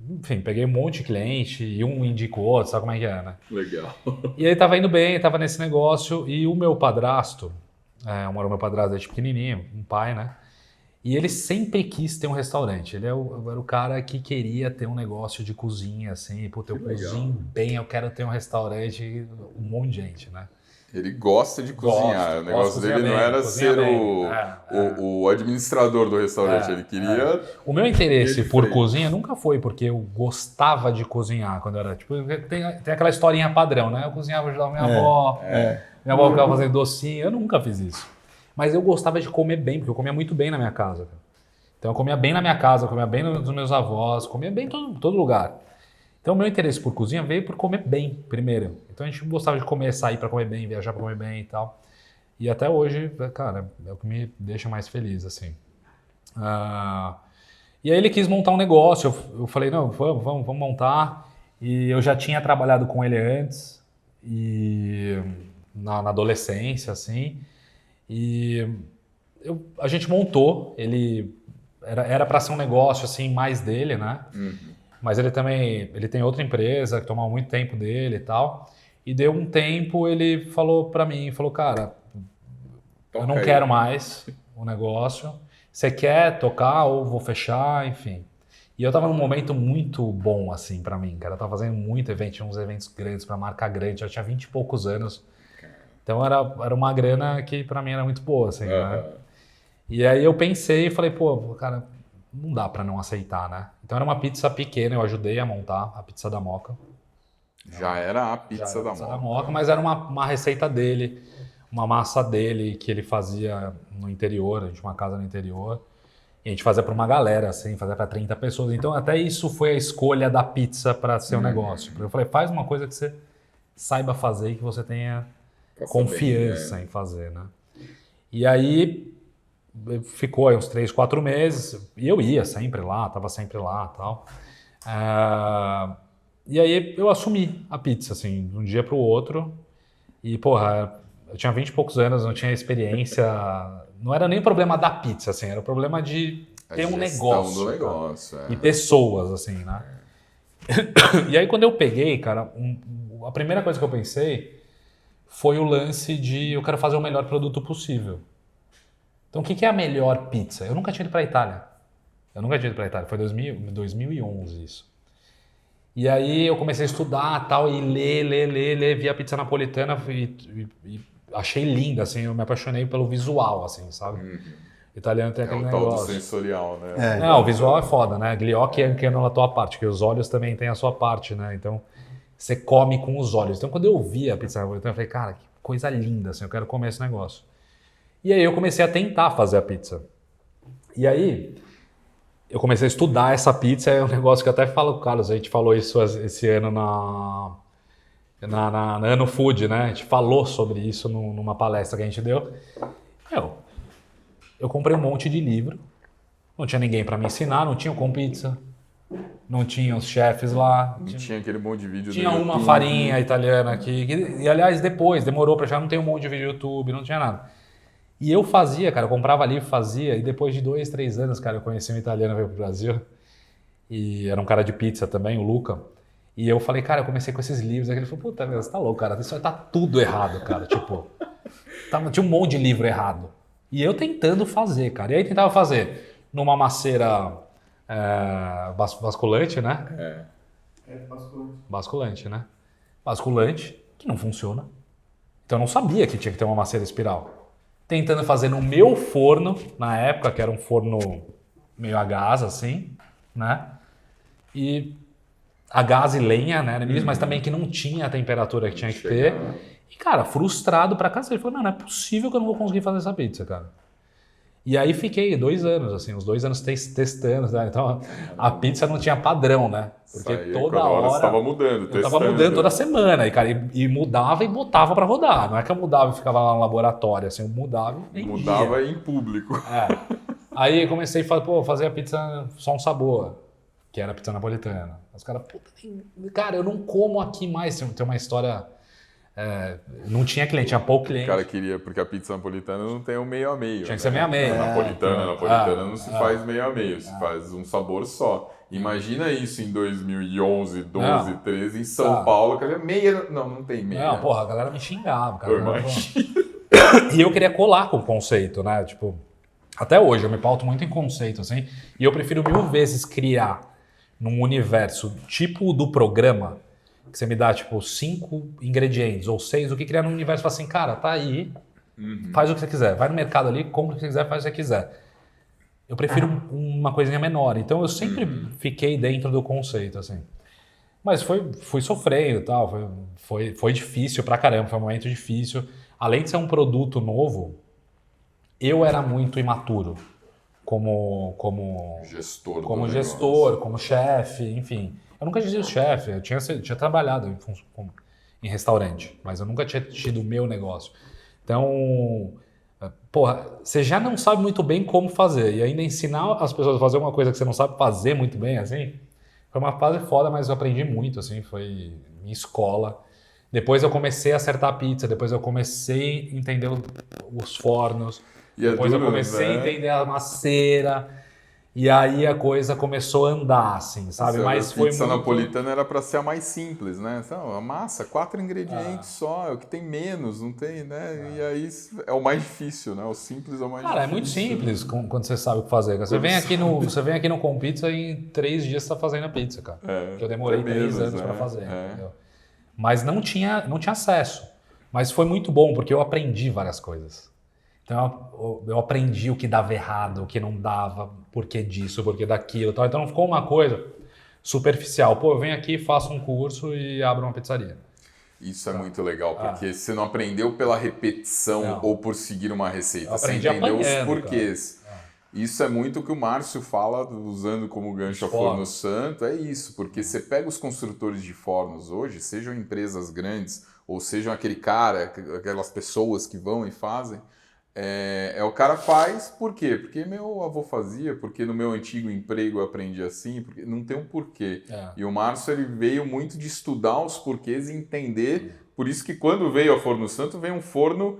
enfim, peguei um monte de cliente e um indicou outro, sabe como é que é, né? Legal. E aí tava indo bem, tava nesse negócio, e o meu padrasto, o meu padrasto desde pequenininho, um pai, né? E ele sempre quis ter um restaurante. Ele era o cara que queria ter um negócio de cozinha, assim. Puta, eu cozinho bem, eu quero ter um restaurante, um monte de gente, né? Ele gosta de cozinhar. O negócio dele não era ser o administrador do restaurante. Ele queria... O meu interesse por cozinha nunca foi porque eu gostava de cozinhar quando eu era... Tipo, tem aquela historinha padrão, né? Eu cozinhava, ajudava minha avó. Minha avó ficava fazendo docinho. Eu nunca fiz isso. Mas eu gostava de comer bem, porque eu comia muito bem na minha casa. Cara. Então eu comia bem na minha casa, eu comia bem dos meus avós, comia bem em todo lugar. Então o meu interesse por cozinha veio por comer bem, primeiro. Então a gente gostava de comer, sair para comer bem, viajar para comer bem e tal. E até hoje, cara, é o que me deixa mais feliz, assim. E aí ele quis montar um negócio, eu falei, não, vamos montar. E eu já tinha trabalhado com ele antes, e na adolescência, assim. E a gente montou, ele era para ser um negócio assim mais dele, né? Mas ele tem outra empresa que tomava muito tempo dele e tal. E deu um tempo, ele falou para mim, cara, eu não quero mais o negócio. Você quer tocar ou vou fechar, enfim. E eu tava num momento muito bom assim para mim, cara. Eu tava fazendo muito evento, tinha uns eventos grandes para marca grande, eu tinha 20 e poucos anos. Então era uma grana que pra mim era muito boa, assim, né? E aí eu pensei e falei, pô, cara, não dá pra não aceitar, né? Então era uma pizza pequena, eu ajudei a montar a pizza da Moca. Já era a pizza da Moca. Mas era uma receita dele, uma massa dele que ele fazia no interior, a gente tinha uma casa no interior. E a gente fazia pra uma galera, assim, fazia pra 30 pessoas. Então até isso foi a escolha da pizza pra ser um negócio. Eu falei, faz uma coisa que você saiba fazer e que você tenha... confiança em fazer, né? E aí ficou aí uns 3, 4 meses e eu ia sempre lá, tava sempre lá e tal. E aí eu assumi a pizza, assim, de um dia pro outro. E, porra, eu tinha 20 e poucos anos, não tinha experiência. Não era nem o problema da pizza, assim, era o problema de ter um negócio. Do negócio, e pessoas, assim, né? E aí quando eu peguei, cara, a primeira coisa que eu pensei foi o lance de eu quero fazer o melhor produto possível. Então, o que é a melhor pizza? Eu nunca tinha ido para a Itália. Foi 2011 isso. E aí eu comecei a estudar tal, e ler, vi a pizza napolitana e achei linda, assim, eu me apaixonei pelo visual, assim, sabe? O italiano tem aquele negócio. É o tal do sensorial, né? Não, o visual é foda, né? Gliocchi e anche na tua parte, porque os olhos também têm a sua parte, né? Então... você come com os olhos. Então, quando eu vi a pizza napolitana, eu falei, cara, que coisa linda, assim, eu quero comer esse negócio. E aí eu comecei a tentar fazer a pizza. E aí, eu comecei a estudar essa pizza, é um negócio que eu até falo com o Carlos, a gente falou isso esse ano na Ano Food, né? A gente falou sobre isso numa palestra que a gente deu. Eu comprei um monte de livro, não tinha ninguém para me ensinar, não tinha como pizza. Não tinha os chefes lá. Não tinha aquele monte de vídeo tinha do uma YouTube. farinha italiana aqui. E aliás, depois, demorou pra já não ter um monte de vídeo do YouTube, não tinha nada. E eu fazia, cara, eu comprava livro, fazia. E depois de 2, 3 anos, cara, eu conheci um italiano que veio pro Brasil. E era um cara de pizza também, o Luca. E eu falei, cara, eu comecei com esses livros. Aí ele falou, puta, você tá louco, cara. Isso tá tudo errado, cara. Tipo, tinha um monte de livro errado. E eu tentando fazer, cara. E aí tentava fazer numa maceira... basculante, né? Basculante, né? Basculante, que não funciona. Então eu não sabia que tinha que ter uma maceira espiral. tentando fazer no meu forno, na época, que era um forno meio a gás, assim, né? E a gás e lenha, né? Mas também que não tinha a temperatura que tinha que ter. E, cara, frustrado pra cacete. Ele falou, não é possível que eu não vou conseguir fazer essa pizza, cara. E aí fiquei 2 anos, assim, uns 2 anos testando, né? Então a pizza não tinha padrão, né? Porque toda hora você estava mudando, eu tava mudando toda semana, e, cara, e mudava e botava pra rodar. Não é que eu mudava e ficava lá no laboratório, assim, eu mudava e vendia. Mudava em público. Aí comecei a fazer a pizza só um sabor, que era a pizza napolitana. Os caras, cara, eu não como aqui mais. Tem uma história... não tinha cliente, tinha pouco cliente. O cara queria, porque a pizza napolitana não tem o meio a meio. Tinha que ser meio a meio. Napolitana não se faz meio a meio, se faz um sabor só. Imagina isso em 2011, 12, 13, em São Paulo, que meia... Não tem meia. Não, porra, a galera me xingava, cara. E eu queria colar com o conceito, né? Tipo, até hoje eu me pauto muito em conceito, assim, e eu prefiro 1000 vezes criar num universo tipo do programa, que você me dá, tipo, 5 ingredientes ou 6, do que criar num universo e falar assim, cara, tá aí, faz o que você quiser. Vai no mercado ali, compra o que você quiser, faz o que você quiser. Eu prefiro uma coisinha menor. Então, eu sempre fiquei dentro do conceito, assim. Mas fui sofrendo e tal. Foi difícil pra caramba, foi um momento difícil. Além de ser um produto novo, eu era muito imaturo como gestor, como chefe, enfim. Eu nunca dizia chefe, eu tinha trabalhado em restaurante, mas eu nunca tinha tido o meu negócio. Então, porra, você já não sabe muito bem como fazer, e ainda ensinar as pessoas a fazer uma coisa que você não sabe fazer muito bem, assim, foi uma fase foda, mas eu aprendi muito, assim, foi minha escola. Depois eu comecei a acertar a pizza, depois eu comecei a entender os fornos, depois eu comecei a entender a maceira. E aí a coisa começou a andar, assim, sabe? Mas foi pizza napolitana era para ser a mais simples, né? Então, a massa, 4 ingredientes só, é o que tem menos, não tem, né? E aí é o mais difícil, né? O simples é o mais difícil. Cara, é muito simples quando você sabe o que fazer. Você vem aqui no Com Pizza e em 3 dias você tá fazendo a pizza, cara. Porque eu demorei 3 anos para fazer, entendeu? Mas não tinha acesso. Mas foi muito bom, porque eu aprendi várias coisas. Então eu aprendi o que dava errado, o que não dava, por que disso, por que daquilo. Tal. Então não ficou uma coisa superficial. Pô, eu venho aqui, faço um curso e abro uma pizzaria. Isso é muito legal, porque você não aprendeu pela repetição ou por seguir uma receita. Você entendeu os porquês. Isso é muito o que o Márcio fala, usando como gancho a Forno Santo. É isso, porque você pega os construtores de fornos hoje, sejam empresas grandes ou sejam aquelas pessoas que vão e fazem. O cara faz, por quê? Porque meu avô fazia, porque no meu antigo emprego eu aprendi assim, porque não tem um porquê. E o Márcio ele veio muito de estudar os porquês e entender, por isso que quando veio a Forno Santo, veio um forno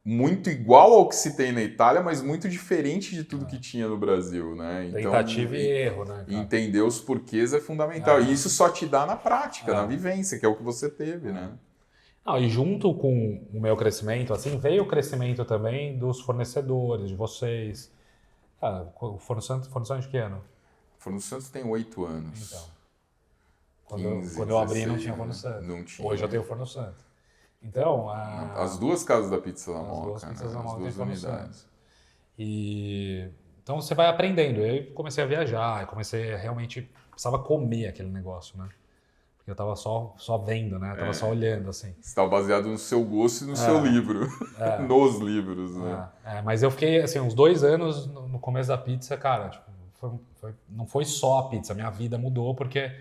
muito igual ao que se tem na Itália, mas muito diferente de tudo que tinha no Brasil, né? Então, tentativa e erro, né? Cara? Entender os porquês é fundamental. E isso só te dá na prática, na vivência, que é o que você teve, né? E junto com o meu crescimento, assim, veio o crescimento também dos fornecedores, de vocês. O Forno Santo de que ano? Forno Santo tem 8 anos. Então, quando eu abri não tinha Forno Santo. Não tinha. Hoje eu tenho Forno Santo. Então, as 2 casas da Pizza da Moca, as 2 unidades. Então você vai aprendendo. Eu comecei a viajar, realmente precisava comer aquele negócio, né? Porque eu tava só vendo, né? Eu tava só olhando, assim. Você estava baseado no seu gosto e no seu livro. Nos livros, né? Mas eu fiquei, assim, uns 2 anos no começo da pizza, cara, tipo, não foi só a pizza. Minha vida mudou porque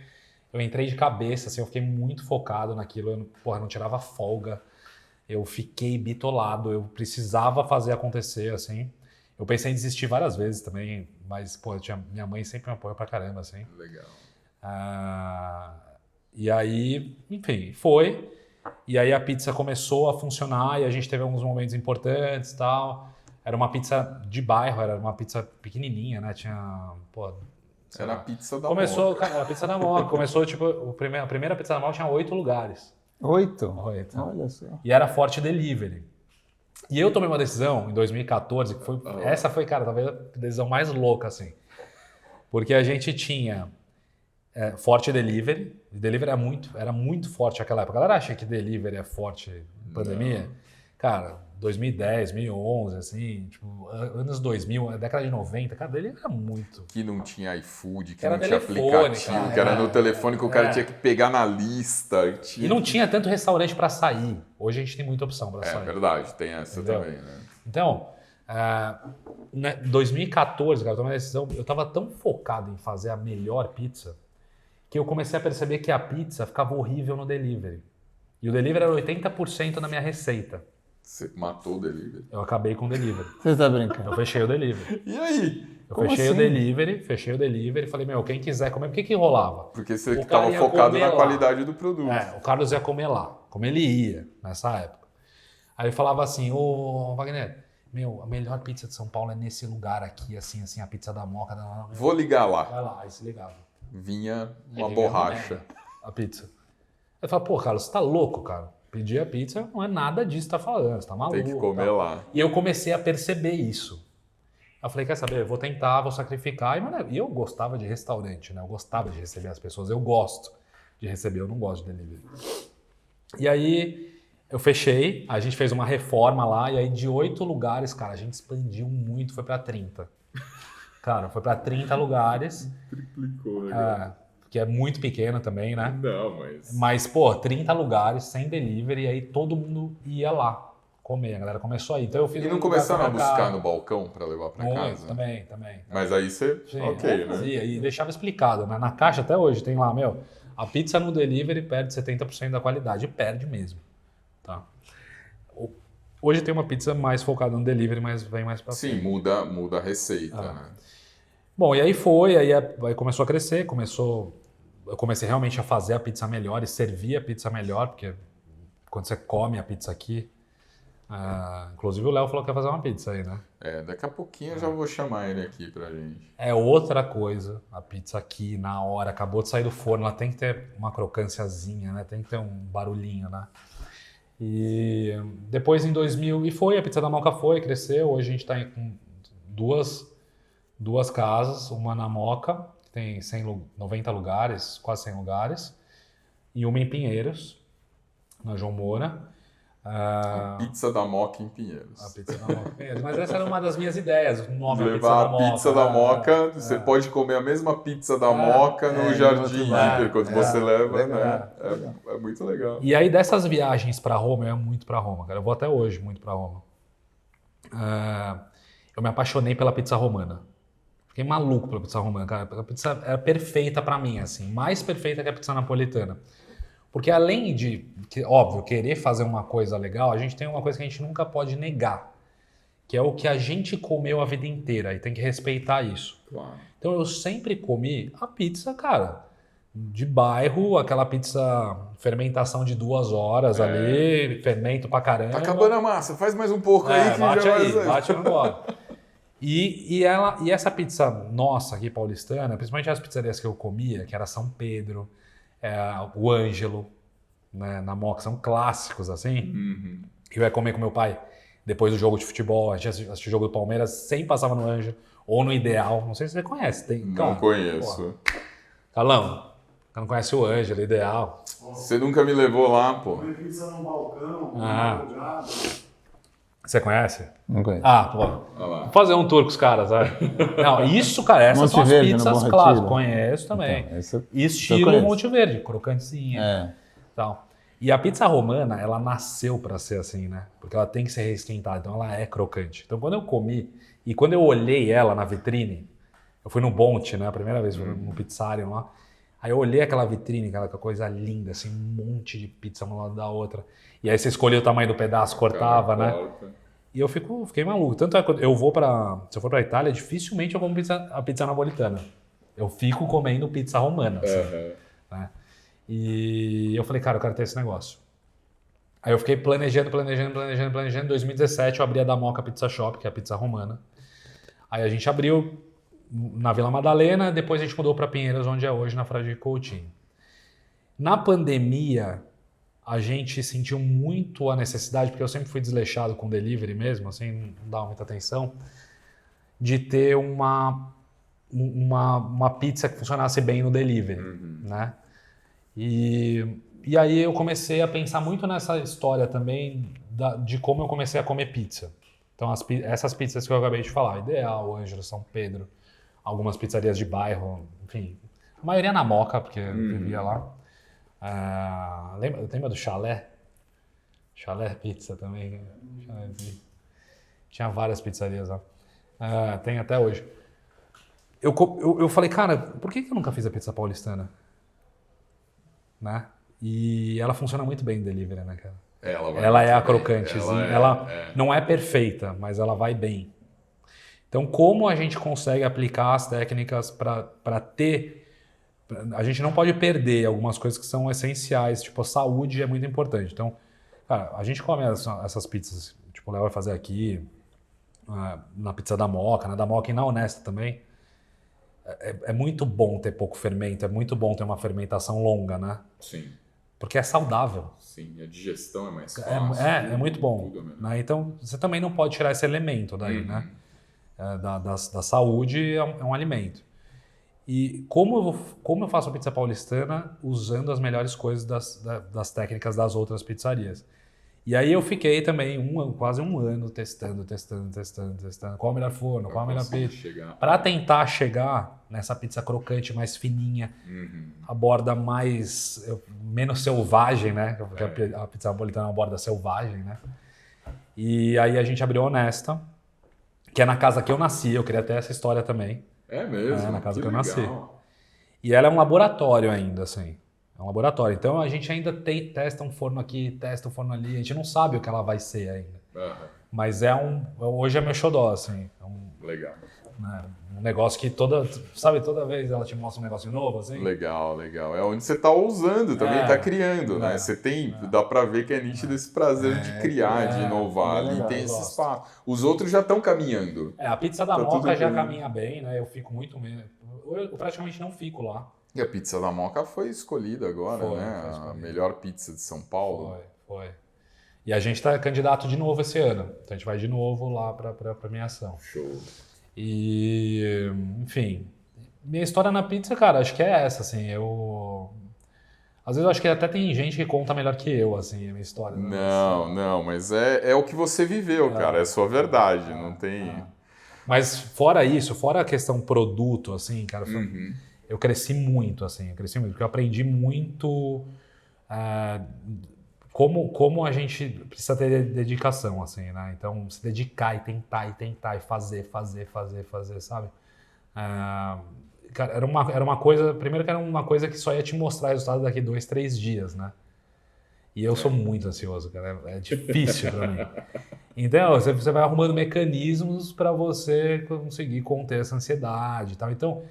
eu entrei de cabeça, assim, eu fiquei muito focado naquilo. Eu não tirava folga. Eu fiquei bitolado. Eu precisava fazer acontecer, assim. Eu pensei em desistir várias vezes também, mas, minha mãe sempre me apoiou pra caramba, assim. Legal. E aí, enfim, foi. E aí a pizza começou a funcionar e a gente teve alguns momentos importantes e tal. Era uma pizza de bairro, era uma pizza pequenininha, né? Tinha, era a pizza da Moca. A pizza da Moca. Começou, tipo, a primeira pizza da Moca tinha 8 lugares. 8? Olha só. E era forte delivery. E eu tomei uma decisão em 2014, que essa foi, cara, talvez a decisão mais louca, assim. Porque a gente tinha forte delivery. Delivery era muito forte naquela época. A galera acha que delivery é forte em pandemia. cara, 2010, 2011, assim, tipo, anos 2000, década de 90, cara, dele era muito. Que não tinha iFood, que Era não tinha telefone, aplicativo, cara, que era no telefone que o cara tinha que pegar na lista. E não tinha tanto restaurante para sair. Hoje a gente tem muita opção para sair. É verdade, tem essa Entendeu? também, né? Então, em 2014, cara, eu tomei uma decisão, eu tava tão focado em fazer a melhor pizza que eu comecei a perceber que a pizza ficava horrível no delivery. E o delivery era 80% da minha receita. Você matou o delivery. Eu acabei com o delivery. Você tá brincando? Eu fechei o delivery. E aí? Eu Como fechei assim? o delivery e falei, meu, quem quiser comer, por que rolava? Porque você O estava cara ia focado comer na lá. qualidade do produto. O Carlos ia comer lá, como ele ia nessa época. Aí ele falava assim, ô Wagner, meu, a melhor pizza de São Paulo é nesse lugar aqui, assim, a pizza da Moca. Vou ligar lá. Vai lá, aí se ligava. Vinha uma Aí borracha. vinha a pizza. Eu falava, pô, Carlos, você tá louco, cara? Pedir a pizza não é nada disso que tá falando, você tá maluco. Tem que comer tá? lá. E eu comecei a perceber isso. Eu falei, quer saber, eu vou tentar, vou sacrificar. E eu gostava de restaurante, né? Eu gostava de receber as pessoas. Eu gosto de receber, eu não gosto de delivery. E aí eu fechei, a gente fez uma reforma lá, e aí de 8 lugares, cara, a gente expandiu muito, foi pra 30. Cara, foi pra 30 lugares. Triplicou, né? Que é muito pequeno também, né? Não, mas... Mas, pô, 30 lugares sem delivery, e aí todo mundo ia lá comer, a galera começou a ir. Então eu fiz E não um começaram a lugar pra buscar cá. no balcão para levar para Muito, casa? também. Mas aí você... Sim, ok, eu né? fazia, e deixava explicado, né? Na caixa até hoje tem lá, meu, a pizza no delivery perde 70% da qualidade, perde mesmo, tá? Hoje tem uma pizza mais focada no delivery, mas vem mais pra Sim, frente. muda a receita, né? Bom, e aí aí começou a crescer, eu comecei realmente a fazer a pizza melhor e servir a pizza melhor, porque quando você come a pizza aqui, inclusive o Léo falou que ia fazer uma pizza aí, né? Daqui a pouquinho eu já vou chamar ele aqui pra gente. É outra coisa, a pizza aqui na hora, acabou de sair do forno, ela tem que ter uma crocânciazinha, né? Tem que ter um barulhinho, né? E depois em 2000, a pizza da Moca cresceu, hoje a gente tá com duas casas, uma na Moca, que tem 90 lugares, quase 100 lugares, e uma em Pinheiros, na João Moura. A pizza da Moca em Pinheiros. A pizza da Moca em Pinheiros. Mas essa era uma das minhas ideias, o nome da Levar a pizza da Moca, Moca. você pode comer a mesma pizza da Moca no Jardim Hiper, quando você leva, legal, né? É muito legal. E aí dessas viagens para Roma, eu ia muito para Roma, cara. Eu vou até hoje muito para Roma. Eu me apaixonei pela pizza romana. Fiquei maluco pela pizza romana, cara. A pizza era perfeita para mim, assim, mais perfeita que a pizza napolitana. Porque além de, óbvio, querer fazer uma coisa legal, a gente tem uma coisa que a gente nunca pode negar, que é o que a gente comeu a vida inteira, e tem que respeitar isso. Claro. Então eu sempre comi a pizza, cara, de bairro, aquela pizza fermentação de 2 horas ali, fermento pra caramba. Tá acabando a massa, faz mais um pouco aí que bate já aí, vai... bate agora. E essa pizza nossa aqui, paulistana, principalmente as pizzarias que eu comia, que era São Pedro, o Ângelo, né, na Moca, são clássicos, assim. Uhum. Eu ia comer com meu pai depois do jogo de futebol, a gente assistia o jogo do Palmeiras, sempre passava no Ângelo, ou no Ideal, não sei se você conhece. Não conheço. Calão, você não conhece o Ângelo, Ideal. Você nunca me levou lá, pô. Comer pizza num balcão, Ah. Você conhece? Não conheço. Pô. Olha lá. Vou fazer um tour com os caras, vai. Não, isso, cara, essas Monte são as Verde, no pizzas Bom clássicas. Retiro. Conheço também. Então, esse eu Estilo conheço. Monte Verde, crocantezinha. Tal. E a pizza romana, ela nasceu para ser assim, né? Porque ela tem que ser reesquentada, então ela é crocante. Então quando eu comi, e quando eu olhei ela na vitrine, eu fui no Bonte, né? A primeira vez, no pizzarium lá. Aí eu olhei aquela vitrine, aquela coisa linda, assim, um monte de pizza uma lado da outra. E aí você escolhia o tamanho do pedaço, cortava, né? E eu fiquei maluco. Tanto é que se eu for pra Itália, dificilmente eu como a pizza napolitana. Eu fico comendo pizza romana, assim, né? E eu falei, cara, eu quero ter esse negócio. Aí eu fiquei planejando. Em 2017 eu abri a da Moca Pizza Shop, que é a pizza romana. Aí a gente abriu na Vila Madalena, depois a gente mudou para Pinheiros, onde é hoje, na Fradique Coutinho. Na pandemia, a gente sentiu muito a necessidade, porque eu sempre fui desleixado com delivery mesmo, assim, não dava muita atenção, de ter uma pizza que funcionasse bem no delivery, né? E E aí eu comecei a pensar muito nessa história também de como eu comecei a comer pizza. Então essas pizzas que eu acabei de falar, Ideal, Ângelo, São Pedro, algumas pizzarias de bairro, enfim, a maioria na Moca, porque eu vivia lá. Lembra do Chalé? Chalé Pizza também. Tinha várias pizzarias lá. Tem até hoje. Eu falei, cara, por que eu nunca fiz a pizza paulistana? Né? E ela funciona muito bem em delivery, né, cara? Ela é a crocantezinha. Ela não é perfeita, mas ela vai bem. Então, como a gente consegue aplicar as técnicas para ter... A gente não pode perder algumas coisas que são essenciais, tipo a saúde é muito importante. Então, cara, a gente come essas pizzas, tipo o Léo vai fazer aqui, na pizza da Moca, na da Moca e na Honesta também. É muito bom ter pouco fermento, é muito bom ter uma fermentação longa, né? Sim. Porque é saudável. Sim, a digestão é mais fácil. É muito bom. Né? Então, você também não pode tirar esse elemento daí, né? Da saúde é um alimento. E como eu faço a pizza paulistana usando as melhores coisas das técnicas das outras pizzarias. E aí eu fiquei também quase um ano testando. Qual é o melhor forno, qual é a melhor pizza. Para tentar chegar nessa pizza crocante, mais fininha, a borda menos selvagem, né? Porque a pizza napolitana é uma borda selvagem, né? E aí a gente abriu a Honesta, que é na casa que eu nasci, eu queria ter essa história também. É mesmo? Na casa que eu nasci. E ela é um laboratório ainda, assim. É um laboratório. Então a gente ainda testa um forno aqui, testa um forno ali. A gente não sabe o que ela vai ser ainda. Mas hoje é meu xodó, assim. Legal. Né, um negócio que toda vez ela te mostra um negócio novo, assim. Legal. É onde você está usando, também está criando, né? Você dá para ver que é nítido esse prazer de criar, de inovar. E tem esse espaço. Os outros já estão caminhando. A pizza da Moca já caminha bem, né? Eu fico muito mesmo. Eu praticamente não fico lá. E a pizza da Moca foi escolhida agora, né? A melhor pizza de São Paulo. Foi. E a gente está candidato de novo esse ano. Então a gente vai de novo lá para a premiação. Show. E, enfim, minha história na pizza, cara, acho que é essa, assim, às vezes eu acho que até tem gente que conta melhor que eu, assim, a minha história. Não, mas é o que você viveu, cara, é a sua verdade, não tem... Mas fora isso, fora a questão produto, assim, cara, eu cresci muito, porque eu aprendi muito como a gente precisa ter dedicação, assim, né? Então, se dedicar e tentar e fazer, sabe? Cara, era uma coisa... Primeiro que era uma coisa que só ia te mostrar resultado daqui 2, 3 dias, né? E eu sou muito ansioso, cara. É difícil pra mim. Então, você vai arrumando mecanismos para você conseguir conter essa ansiedade e tal. Então...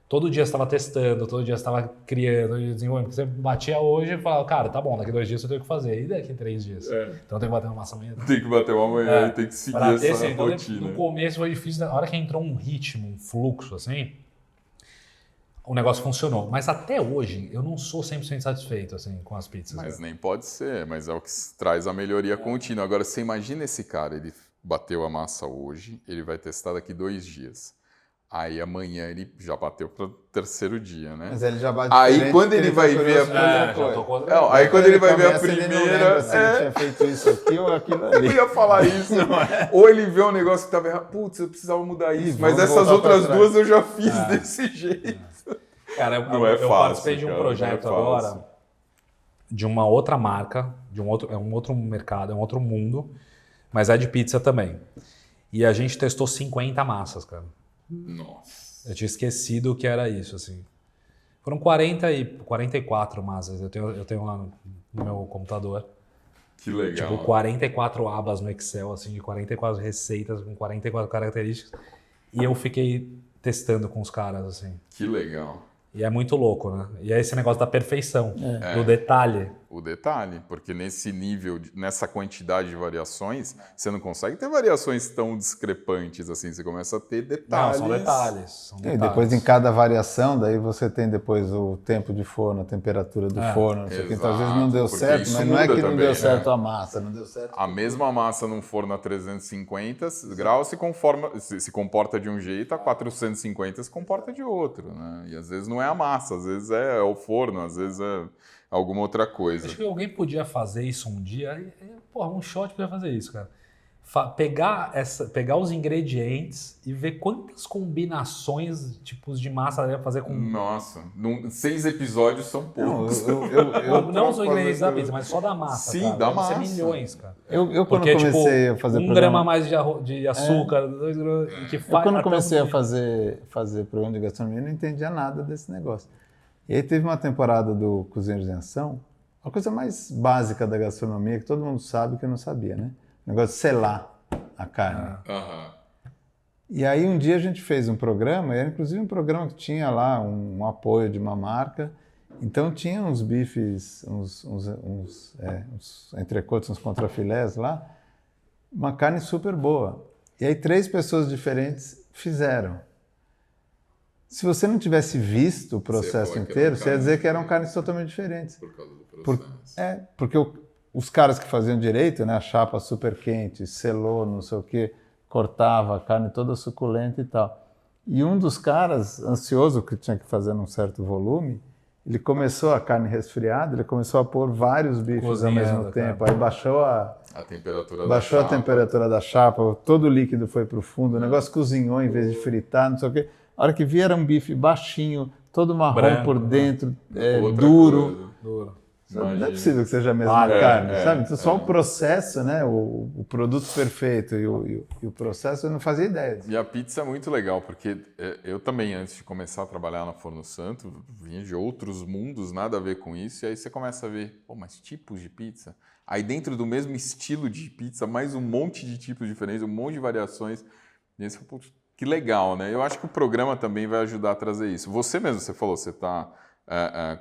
Todo dia você estava testando, todo dia você estava criando, desenvolvendo. Você batia hoje e falava, cara, tá bom, daqui 2 dias eu tenho que fazer. E daqui 3 dias? Então tem que bater uma massa amanhã. Tem que bater uma amanhã e tem que seguir essa rotina. No começo foi difícil, na hora que entrou um ritmo, um fluxo assim, o negócio funcionou. Mas até hoje eu não sou 100% satisfeito assim, com as pizzas. Mas nem pode ser, mas é o que traz a melhoria contínua. Agora, você imagina esse cara, ele bateu a massa hoje, ele vai testar daqui 2 dias. Aí amanhã ele já bateu para o 3º dia, né? Mas ele já bate. Aí quando ele vai ver aí quando ele vai ver a primeira, se ele tinha feito isso aqui ou aquilo ali. Eu ia falar isso. Ou ele vê um negócio que estava errado, putz, eu precisava mudar isso, mas essas outras 2 eu já fiz desse jeito. Cara, eu participei de um projeto agora de uma outra marca, é um outro mercado, é um outro mundo, mas é de pizza também. E a gente testou 50 massas, cara. Nossa. Eu tinha esquecido o que era isso, assim. Foram 44 massas, eu tenho lá no meu computador. Que legal. Tipo, 44 abas no Excel, assim, de 44 receitas, com 44 características. E eu fiquei testando com os caras, assim. Que legal. E é muito louco, né? E é esse negócio da perfeição, do detalhe. O detalhe, porque nesse nível, nessa quantidade de variações, você não consegue ter variações tão discrepantes assim, você começa a ter detalhes. Não, são detalhes. E depois em cada variação, daí você tem depois o tempo de forno, a temperatura do forno, não sei o que. Então às vezes não deu certo, mas não é que não também, deu certo a massa, não deu certo. A mesma massa num forno a 350 graus se comporta de um jeito, a 450 se comporta de outro, né? E às vezes não é a massa, às vezes é o forno, às vezes alguma outra coisa. Acho que alguém podia fazer isso um dia. Porra, um shot podia fazer isso, cara. Pegar os ingredientes e ver quantas combinações, tipos de massa dá pra fazer com... Nossa, 6 episódios são poucos. Não os ingredientes da pizza, mas só da massa. Sim, cara. da Deve massa. ser milhões, cara. Eu quando comecei a fazer 1 grama a mais de açúcar, 2 gramas... Eu quando comecei a fazer programa de gastronomia, eu não entendia nada desse negócio. E aí teve uma temporada do Cozinheiros em Ação, a coisa mais básica da gastronomia, que todo mundo sabe que eu não sabia, né? O negócio de selar a carne. E aí um dia a gente fez um programa, era inclusive um programa que tinha lá um apoio de uma marca, então tinha uns bifes, uns entrecotes, uns contrafilés lá, uma carne super boa. E aí 3 pessoas diferentes fizeram. Se você não tivesse visto o processo inteiro, você ia dizer que eram carnes totalmente diferentes. Por causa do processo. Porque os caras que faziam direito, né, a chapa super quente, selou, não sei o quê, cortava a carne toda suculenta e tal. E um dos caras, ansioso, que tinha que fazer num certo volume, ele começou a carne resfriada, ele começou a pôr vários bifes ao mesmo tempo. Aí baixou a temperatura da chapa, todo o líquido foi para o fundo, o negócio cozinhou em vez de fritar, não sei o quê. A hora que via era um bife baixinho, todo marrom branco, por dentro, duro. Não é possível que seja a mesma carne, sabe? Então, só o processo, né? O produto perfeito e o processo, eu não fazia ideia. E a pizza é muito legal, porque eu também, antes de começar a trabalhar na Forno Santo, vinha de outros mundos, nada a ver com isso, e aí você começa a ver, mas tipos de pizza? Aí dentro do mesmo estilo de pizza, mais um monte de tipos diferentes, um monte de variações. E aí você fala, que legal, né? Eu acho que o programa também vai ajudar a trazer isso. Você mesmo, você falou, você está...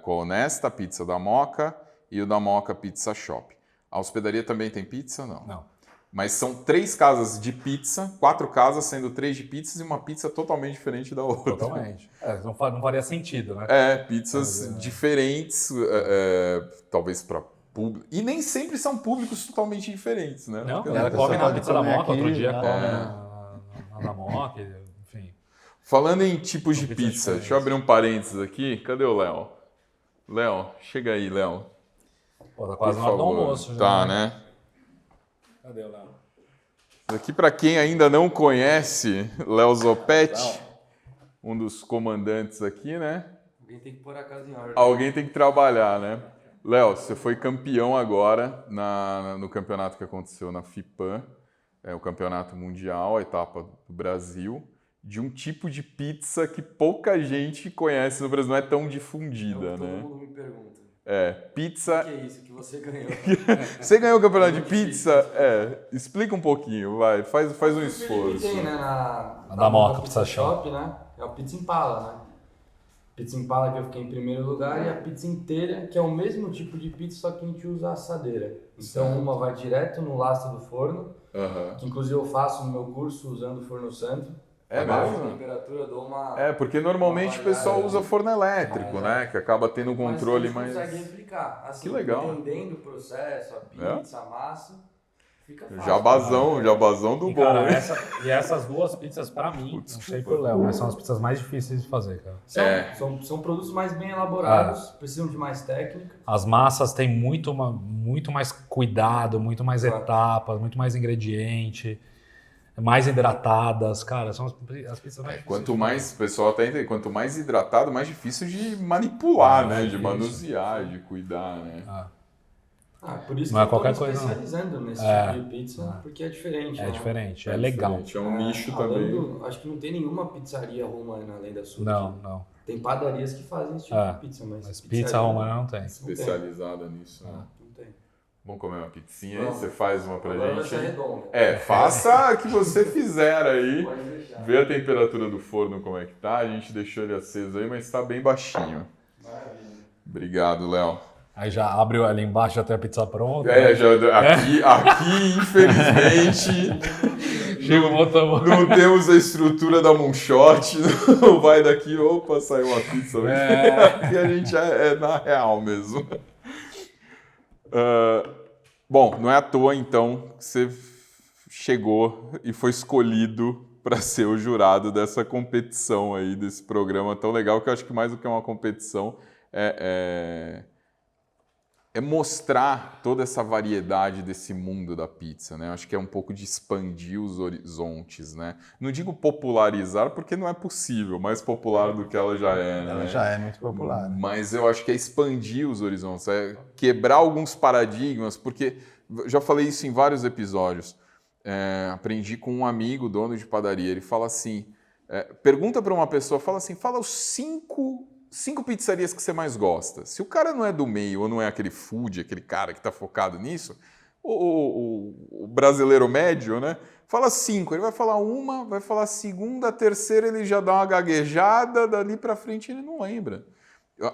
com a Honesta, pizza da Moca e o da Moca Pizza Shop. A hospedaria também tem pizza? Não. Mas são 3 casas de pizza, 4 casas, sendo 3 de pizzas e uma pizza totalmente diferente da outra. Totalmente. Não faria sentido, né? Pizzas diferentes, talvez para público. E nem sempre são públicos totalmente diferentes, né? Não, ela come na pizza da Moca, outro dia come na Moca, enfim. Falando em tipos de pizza, deixa eu abrir um parênteses aqui. Cadê o Léo? Léo, chega aí, Léo. Pô, tá quase na hora do almoço já. Tá, né? Cadê o Léo? Isso aqui, para quem ainda não conhece, Léo Zopetti, um dos comandantes aqui, né? Alguém tem que pôr a casa em ordem. Alguém tem que trabalhar, né? Léo, você foi campeão agora no campeonato que aconteceu na FIPAM, o campeonato mundial, a etapa do Brasil, de um tipo de pizza que pouca gente conhece no Brasil, não é tão difundida, né? Todo mundo me pergunta. Pizza... O que é isso que você ganhou? Você ganhou o campeonato de pizza? Explica um pouquinho, vai, faz um esforço. Tem, né, da Moca Pizza Shop, né? É o Pizza Impala, né? Pizza Impala que eu fiquei em primeiro lugar e a pizza inteira, que é o mesmo tipo de pizza, só que a gente usa assadeira. Então uma vai direto no lastro do forno, que inclusive eu faço no meu curso usando o forno santo. Abaixo da temperatura eu dou uma... porque normalmente o pessoal usa forno elétrico, né? Que acaba tendo um controle mais... Mas a gente consegue replicar. Assim, que legal. Entendendo o processo, a pizza, a massa, fica fácil. Jabazão do bom. Cara, essas 2 pizzas, pra mim, não sei pro Léo, mas são as pizzas mais difíceis de fazer, cara. São produtos mais bem elaborados, precisam de mais técnica. As massas têm muito mais cuidado, muito mais etapas, muito mais ingrediente, mais hidratadas, cara, são as pizzas mais difíceis. Quanto mais, o pessoal até entende, quanto mais hidratado, mais difícil de manipular, né? De manusear, de cuidar, né? Por isso não que é qualquer eu tô coisa, especializando nesse tipo de pizza, porque é diferente. É diferente, é legal. É um nicho também. Acho que não tem nenhuma pizzaria romana além da sua. Não. Tem padarias que fazem esse tipo de pizza, mas pizza romana não tem. Especializada nisso, né? Não tem. Vamos comer uma pizzinha aí? Você faz uma pra Agora gente? vai ser redonda. Faça a que você fizer aí. Pode deixar. Vê a temperatura do forno como é que tá. A gente deixou ele aceso aí, mas tá bem baixinho. Maravilha. Obrigado, Léo. Aí já abre ali embaixo, já tem a pizza pronta. Aqui, infelizmente, Chega um outro... não temos a estrutura da Moonshot. Não vai daqui, opa, saiu uma pizza hoje. Aqui a gente é na real mesmo. Bom, não é à toa, então, que você chegou e foi escolhido para ser o jurado dessa competição aí, desse programa tão legal, que eu acho que mais do que uma competição é mostrar toda essa variedade desse mundo da pizza, né? Eu acho que é um pouco de expandir os horizontes, né? Não digo popularizar, porque não é possível, mais popular do que ela já é, né? Ela já é muito popular. Mas eu acho que é expandir os horizontes, é quebrar alguns paradigmas, porque já falei isso em vários episódios. Aprendi com um amigo, dono de padaria, ele fala assim, pergunta para uma pessoa, fala assim, fala os 5 pizzarias que você mais gosta. Se o cara não é do meio ou não é aquele food, aquele cara que está focado nisso, o brasileiro médio, né? Fala 5, ele vai falar uma, vai falar a segunda, a terceira ele já dá uma gaguejada, dali para frente ele não lembra.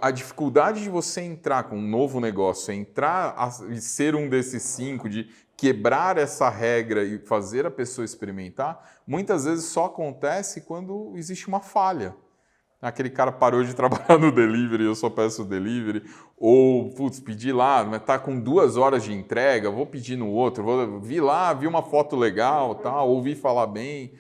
A dificuldade de você entrar com um novo negócio, e ser um desses 5, de quebrar essa regra e fazer a pessoa experimentar, muitas vezes só acontece quando existe uma falha. Aquele cara parou de trabalhar no delivery, eu só peço delivery, ou, putz, pedi lá, mas tá com 2 horas de entrega, vou pedir no outro, vi uma foto legal, tal, ouvi falar bem.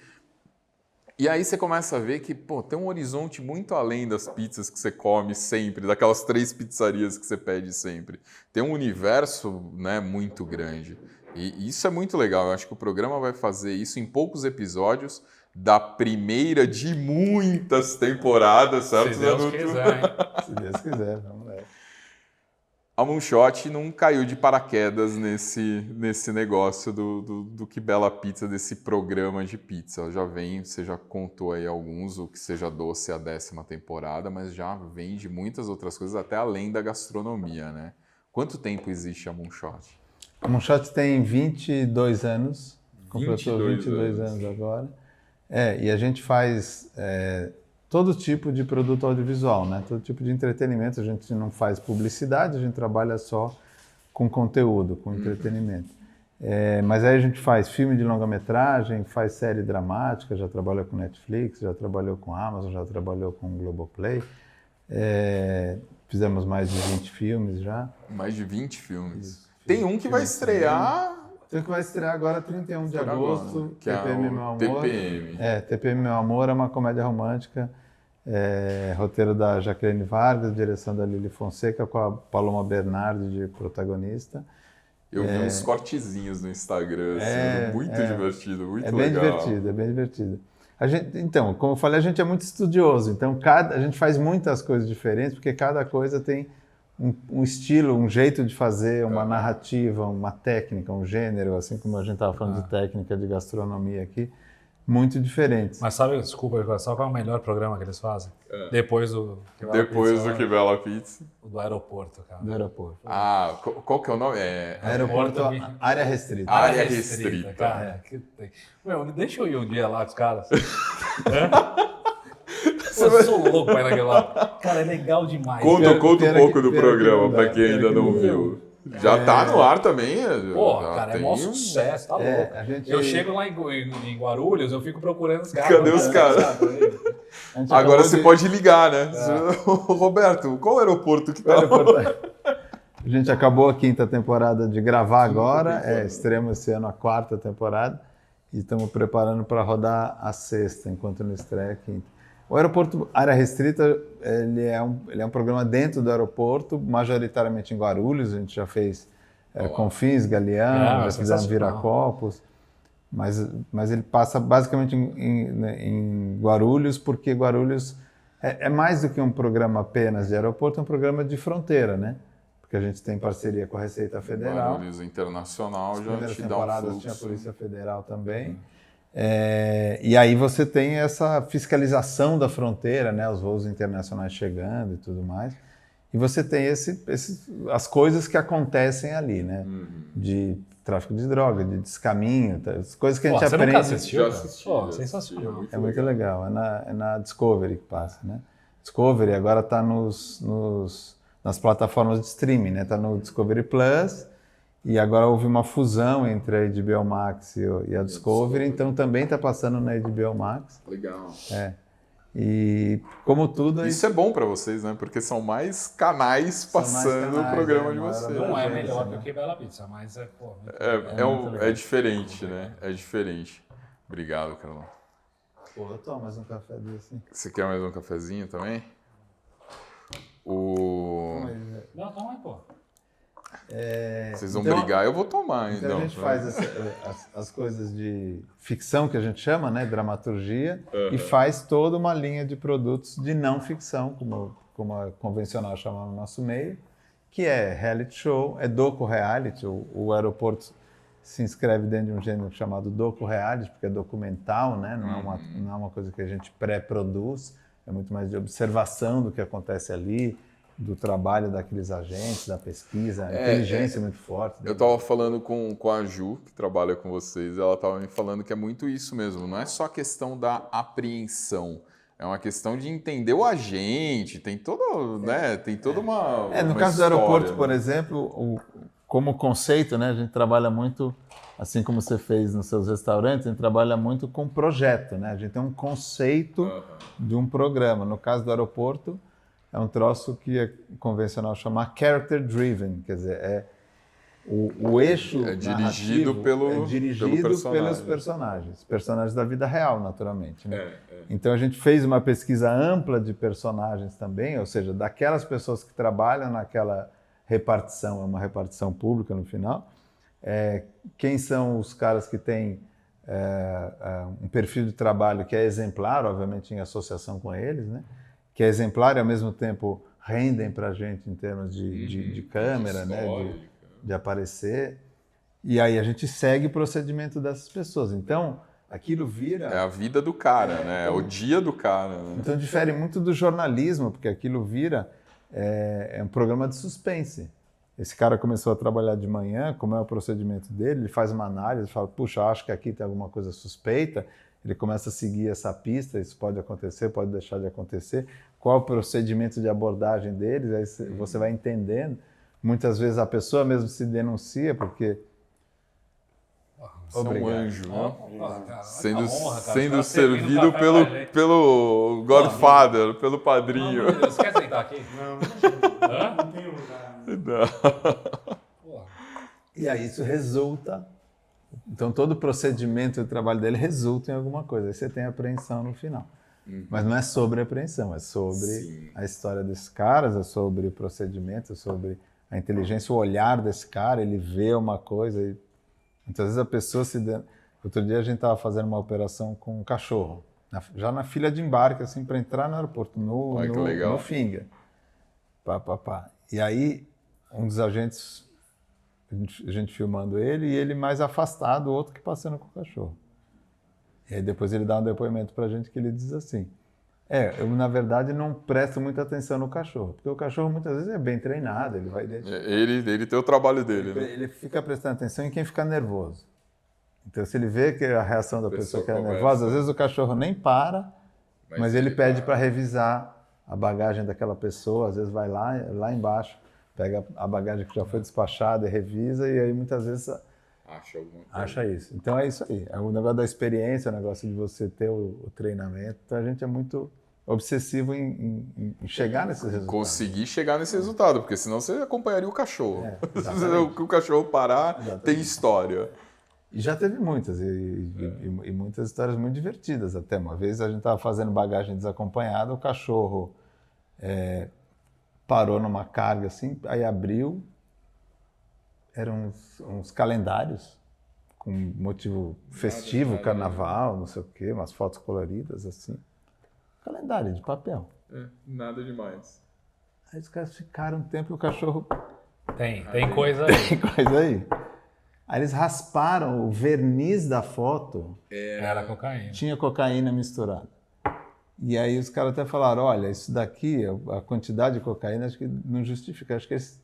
E aí você começa a ver que, pô, tem um horizonte muito além das pizzas que você come sempre, daquelas 3 pizzarias que você pede sempre. Tem um universo, né, muito grande. E isso é muito legal, eu acho que o programa vai fazer isso em poucos episódios, da primeira de muitas temporadas, certo? Se Deus quiser, hein? Se Deus quiser, vamos lá. A Moonshot não caiu de paraquedas nesse negócio do Que Bela Pizza, desse programa de pizza. Ela já vem, você já contou aí alguns, o Que Seja Doce, a 10ª temporada, mas já vem de muitas outras coisas, até além da gastronomia, né? Quanto tempo existe a Moonshot? A Moonshot tem 22 anos, completou 22 anos agora. E a gente faz todo tipo de produto audiovisual, né? Todo tipo de entretenimento. A gente não faz publicidade, a gente trabalha só com conteúdo, com entretenimento. Mas aí a gente faz filme de longa-metragem, faz série dramática, já trabalhou com Netflix, já trabalhou com Amazon, já trabalhou com Globoplay. Fizemos mais de 20 filmes já. Mais de 20 filmes. Tem um que vai estrear... Tem um que vai estrear agora, 31 de agosto, que TPM é Meu Amor. TPM. TPM Meu Amor é uma comédia romântica, roteiro da Jaqueline Vargas, direção da Lili Fonseca, com a Paloma Bernardi de protagonista. Eu vi uns cortezinhos no Instagram, assim, muito divertido, muito legal. É bem divertido. Então, como eu falei, a gente é muito estudioso, então a gente faz muitas coisas diferentes, porque cada coisa tem um estilo, um jeito de fazer, uma narrativa, uma técnica, um gênero, assim como a gente estava falando de técnica de gastronomia aqui, muito diferentes. Mas sabe, desculpa, sabe qual é o melhor programa que eles fazem? Depois do Que Bela Pizza. O do aeroporto, cara. Do aeroporto. Qual que é o nome? Aeroporto, área restrita. Área restrita. Cara, Meu, deixa eu ir um dia lá com os caras. Eu sou louco pra ir naquele lá. Cara, é legal demais. Conta um pouco do programa, pra quem ainda não viu. Já tá no ar também? Cara, é maior sucesso, tá louco. Eu chego lá em Guarulhos, eu fico procurando os caras. Cadê os caras? Agora você pode ligar, né? Roberto, qual aeroporto que tá? A gente acabou a 5ª temporada de gravar agora, estreamos esse ano a 4ª temporada e estamos preparando para rodar a 6ª, enquanto não estreia a 5ª. O aeroporto Área Restrita, ele é um programa dentro do aeroporto, majoritariamente em Guarulhos, a gente já fez Confins, Galeão, já fizemos Viracopos, mas ele passa basicamente em Guarulhos, porque Guarulhos é mais do que um programa apenas de aeroporto, é um programa de fronteira, né? Porque a gente tem parceria com a Receita Federal. Guarulhos Internacional já te dá um fluxo. Nas primeiras temporadas tinha a Polícia Federal também. E aí você tem essa fiscalização da fronteira, né, os voos internacionais chegando e tudo mais. E você tem as coisas que acontecem ali, né? De tráfico de droga, de descaminho, as coisas que a gente aprende. Nunca assistiu? Já assisti. Sensacional. É muito legal, é na Discovery que passa, né? Discovery agora está nas plataformas de streaming, né? Está no Discovery Plus. E agora houve uma fusão entre a HBO Max e a Discovery, então também está passando na HBO Max. Legal. E como tudo... Isso é bom para vocês, né? Porque são mais canais passando o programa de vocês. Não é melhor do que Bela Pizza, mas é diferente, né? É diferente. Obrigado, Carlão. Pô, eu tomo mais um café desse. Você quer mais um cafezinho também? Não, toma aí, pô. Vocês vão brigar, eu vou tomar. Então a gente faz as coisas de ficção, que a gente chama, né, dramaturgia, e faz toda uma linha de produtos de não ficção, como a convencional chama no nosso meio, que é reality show, é docu-reality. O aeroporto se inscreve dentro de um gênero chamado docu-reality, porque é documental, né? Não é uma coisa que a gente pré-produz, é muito mais de observação do que acontece ali, do trabalho daqueles agentes, da pesquisa, a inteligência muito forte. Eu estava falando com a Ju, que trabalha com vocês, ela estava me falando que é muito isso mesmo, não é só a questão da apreensão, é uma questão de entender o agente, tem todo, né, tem toda uma no uma caso do história, aeroporto, né? por exemplo, como conceito, né, a gente trabalha muito, assim como você fez nos seus restaurantes, a gente trabalha muito com projeto, né? A gente tem um conceito de um programa. No caso do aeroporto, é um troço que é convencional chamar character driven, quer dizer, o eixo dirigido narrativo pelos personagens da vida real, naturalmente, né? Então a gente fez uma pesquisa ampla de personagens também, ou seja, daquelas pessoas que trabalham naquela repartição, é uma repartição pública no final, quem são os caras que têm um perfil de trabalho que é exemplar, obviamente em associação com eles, né? Que é exemplar e ao mesmo tempo rendem para a gente em termos de câmera, né? De aparecer. E aí a gente segue o procedimento dessas pessoas. Então, aquilo vira... É a vida do cara, né? É o dia do cara. Né? Então difere muito do jornalismo, porque aquilo vira um programa de suspense. Esse cara começou a trabalhar de manhã, como é o procedimento dele, ele faz uma análise, fala, puxa, acho que aqui tem alguma coisa suspeita, ele começa a seguir essa pista, isso pode acontecer, pode deixar de acontecer, qual é o procedimento de abordagem deles, aí você vai entendendo. Muitas vezes a pessoa mesmo se denuncia, porque... Você é um anjo, né? Honra, Sendo servido pelo Godfather, pelo padrinho. Você quer sentar aqui? Não tem lugar. E aí isso resulta... Então todo o procedimento de trabalho dele resulta em alguma coisa. Aí você tem a apreensão no final. Mas não é sobre a apreensão, é sobre a história desses caras, é sobre o procedimento, é sobre a inteligência, o olhar desse cara, ele vê uma coisa e muitas vezes a pessoa se... Outro dia a gente estava fazendo uma operação com um cachorro, já na fila de embarque, assim, para entrar no aeroporto, no Finger. E aí, um dos agentes, a gente filmando ele, e ele mais afastado, o outro que passando com o cachorro. E aí depois ele dá um depoimento para a gente que ele diz assim, eu na verdade não presto muita atenção no cachorro, porque o cachorro muitas vezes é bem treinado, ele vai... Ele tem o trabalho dele, né? Ele fica prestando atenção em quem fica nervoso. Então se ele vê que a reação da pessoa que é nervosa, às vezes o cachorro nem para, mas ele pede para revisar a bagagem daquela pessoa, às vezes vai lá embaixo, pega a bagagem que já foi despachada e revisa, e aí muitas vezes acha isso. Então é isso aí, é o negócio da experiência, o negócio de você ter o treinamento. Então a gente é muito obsessivo em chegar nesses resultados. Conseguir chegar nesse resultado, porque senão você acompanharia o cachorro. Se o cachorro parar, tem história. E já teve muitas, e muitas histórias muito divertidas até. Uma vez a gente estava fazendo bagagem desacompanhada, o cachorro parou numa carga assim, aí abriu, eram uns calendários com motivo festivo, carnaval, não sei o quê, umas fotos coloridas assim. Calendário de papel. Nada demais. Aí os caras ficaram um tempo e o cachorro... Tem coisa aí. Tem coisa aí. Aí eles rasparam o verniz da foto. Era cocaína. Tinha cocaína misturada. E aí os caras até falaram, olha, isso daqui, a quantidade de cocaína, acho que não justifica. Acho que isso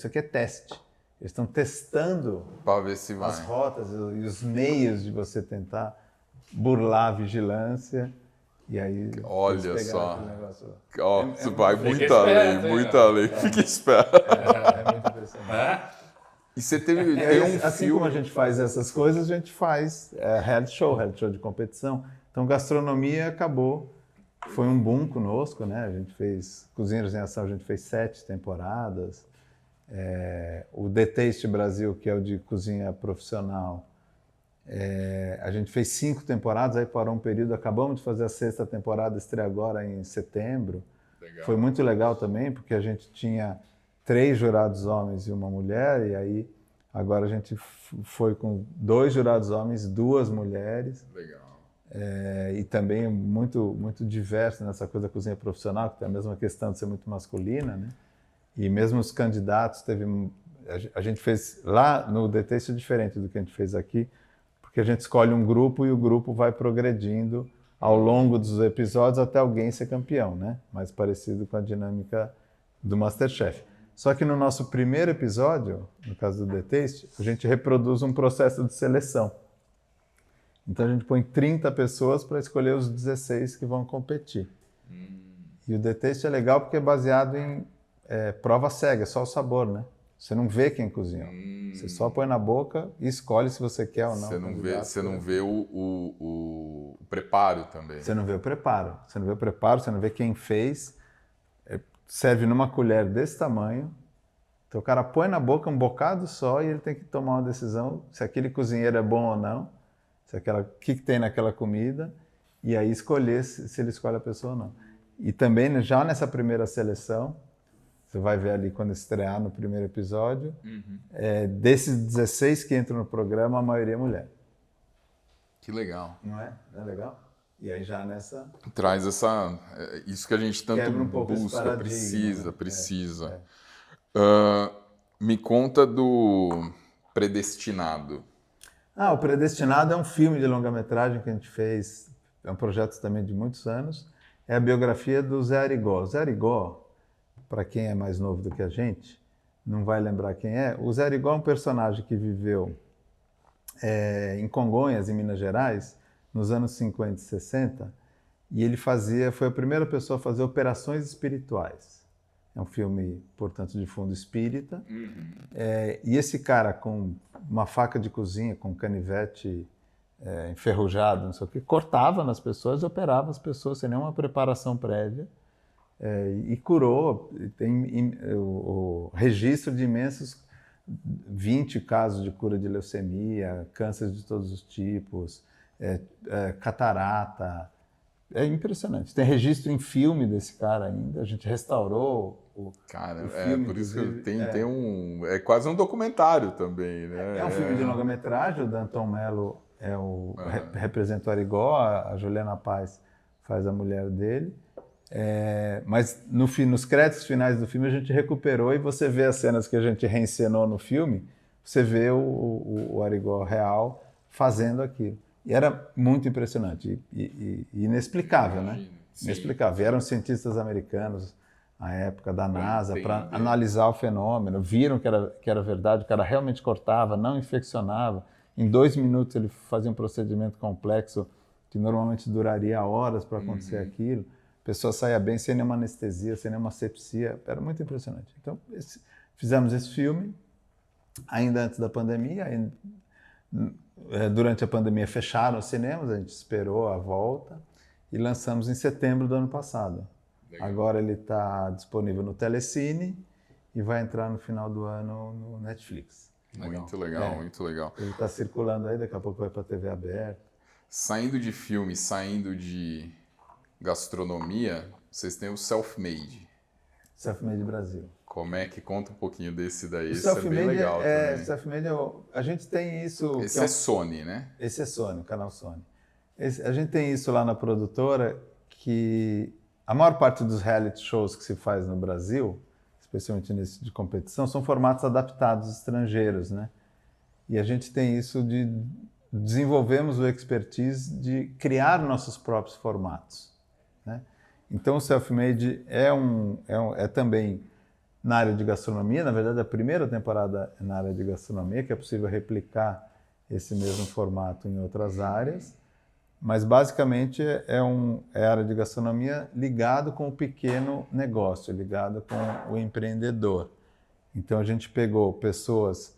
aqui é teste. Eles estão testando para ver se vai. As rotas e os meios de você tentar burlar a vigilância. E aí, olha só. Isso vai muito além. Fique esperto. É muito impressionante. E você tem um assim filme... como a gente faz essas coisas, a gente faz reality show de competição. Então, gastronomia acabou. Foi um boom conosco, né? A gente fez Cozinheiros em Ação, a gente fez 7 temporadas. O The Taste Brasil, que é o de cozinha profissional, a gente fez 5 temporadas, aí parou um período, acabamos de fazer a 6ª temporada, estreia agora em setembro. Legal. Foi muito legal também, porque a gente tinha 3 jurados homens e uma mulher, e aí agora a gente foi com 2 jurados homens, 2 mulheres. Legal. E também muito diverso nessa coisa da cozinha profissional, que tem a mesma questão de ser muito masculina, né? E mesmo os candidatos, a gente fez lá no The Taste diferente do que a gente fez aqui, porque a gente escolhe um grupo e o grupo vai progredindo ao longo dos episódios até alguém ser campeão, né? Mais parecido com a dinâmica do MasterChef. Só que no nosso primeiro episódio, no caso do The Taste, a gente reproduz um processo de seleção. Então a gente põe 30 pessoas para escolher os 16 que vão competir. E o The Taste é legal porque é baseado em prova cega, só o sabor, né? Você não vê quem cozinhou. Você só põe na boca e escolhe se você quer ou não. Você não vê o preparo também. Você não vê o preparo. Você não vê quem fez. Serve numa colher desse tamanho. Então o cara põe na boca um bocado só e ele tem que tomar uma decisão se aquele cozinheiro é bom ou não, o que tem naquela comida, e aí escolher se ele escolhe a pessoa ou não. E também, já nessa primeira seleção, você vai ver ali quando estrear no primeiro episódio, desses 16 que entram no programa, a maioria é mulher. Que legal. Não é? Não é legal? E aí já nessa... Traz isso que a gente tanto busca, precisa. Me conta do Predestinado. O Predestinado é um filme de longa-metragem que a gente fez, é um projeto também de muitos anos, é a biografia do Zé Arigó. O Zé Arigó, para quem é mais novo do que a gente, não vai lembrar quem é. O Zé Arigó é um personagem que viveu em Congonhas, em Minas Gerais, nos anos 50 e 60, e ele foi a primeira pessoa a fazer operações espirituais. É um filme, portanto, de fundo espírita. E esse cara, com uma faca de cozinha, com um canivete enferrujado, não sei o quê, cortava nas pessoas e operava as pessoas sem nenhuma preparação prévia. E curou. Tem o registro de imensos 20 casos de cura de leucemia, câncer de todos os tipos, catarata. É impressionante. Tem registro em filme desse cara ainda. A gente restaurou o filme. Por isso que tem um... É quase um documentário também, né? É um filme de longa-metragem. O Danton Mello representa o Arigó, a Juliana Paz faz a mulher dele. Mas nos créditos finais do filme a gente recuperou e você vê as cenas que a gente reencenou no filme, você vê o Arigó real fazendo aquilo. E era muito impressionante e inexplicável, né? Inexplicável. Vieram cientistas americanos à época da NASA para analisar o fenômeno, viram que era verdade, o cara realmente cortava, não infeccionava. Em 2 minutos ele fazia um procedimento complexo que normalmente duraria horas para acontecer aquilo. A pessoa saía bem sem nenhuma anestesia, sem nenhuma asepsia. Era muito impressionante. Então, fizemos esse filme ainda antes da pandemia. Durante a pandemia fecharam os cinemas, a gente esperou a volta e lançamos em setembro do ano passado. Legal. Agora ele está disponível no Telecine e vai entrar no final do ano no Netflix. Muito legal, muito legal. Ele está circulando aí, daqui a pouco vai para a TV aberta. Saindo de filme, saindo de gastronomia, vocês têm o Self-Made. Self-Made Brasil. Como é que conta um pouquinho desse daí? Isso é bem legal também. Self-Made, a gente tem isso... Esse é Sony, né? Esse é Sony, o canal Sony. A gente tem isso lá na produtora, que a maior parte dos reality shows que se faz no Brasil, especialmente nesse de competição, são formatos adaptados estrangeiros, né? E a gente tem isso desenvolvemos o expertise de criar nossos próprios formatos, né? Então o Self-Made é também na área de gastronomia. Na verdade, a primeira temporada é na área de gastronomia, que é possível replicar esse mesmo formato em outras áreas, mas basicamente é a área de gastronomia ligado com o pequeno negócio, ligado com o empreendedor. Então a gente pegou pessoas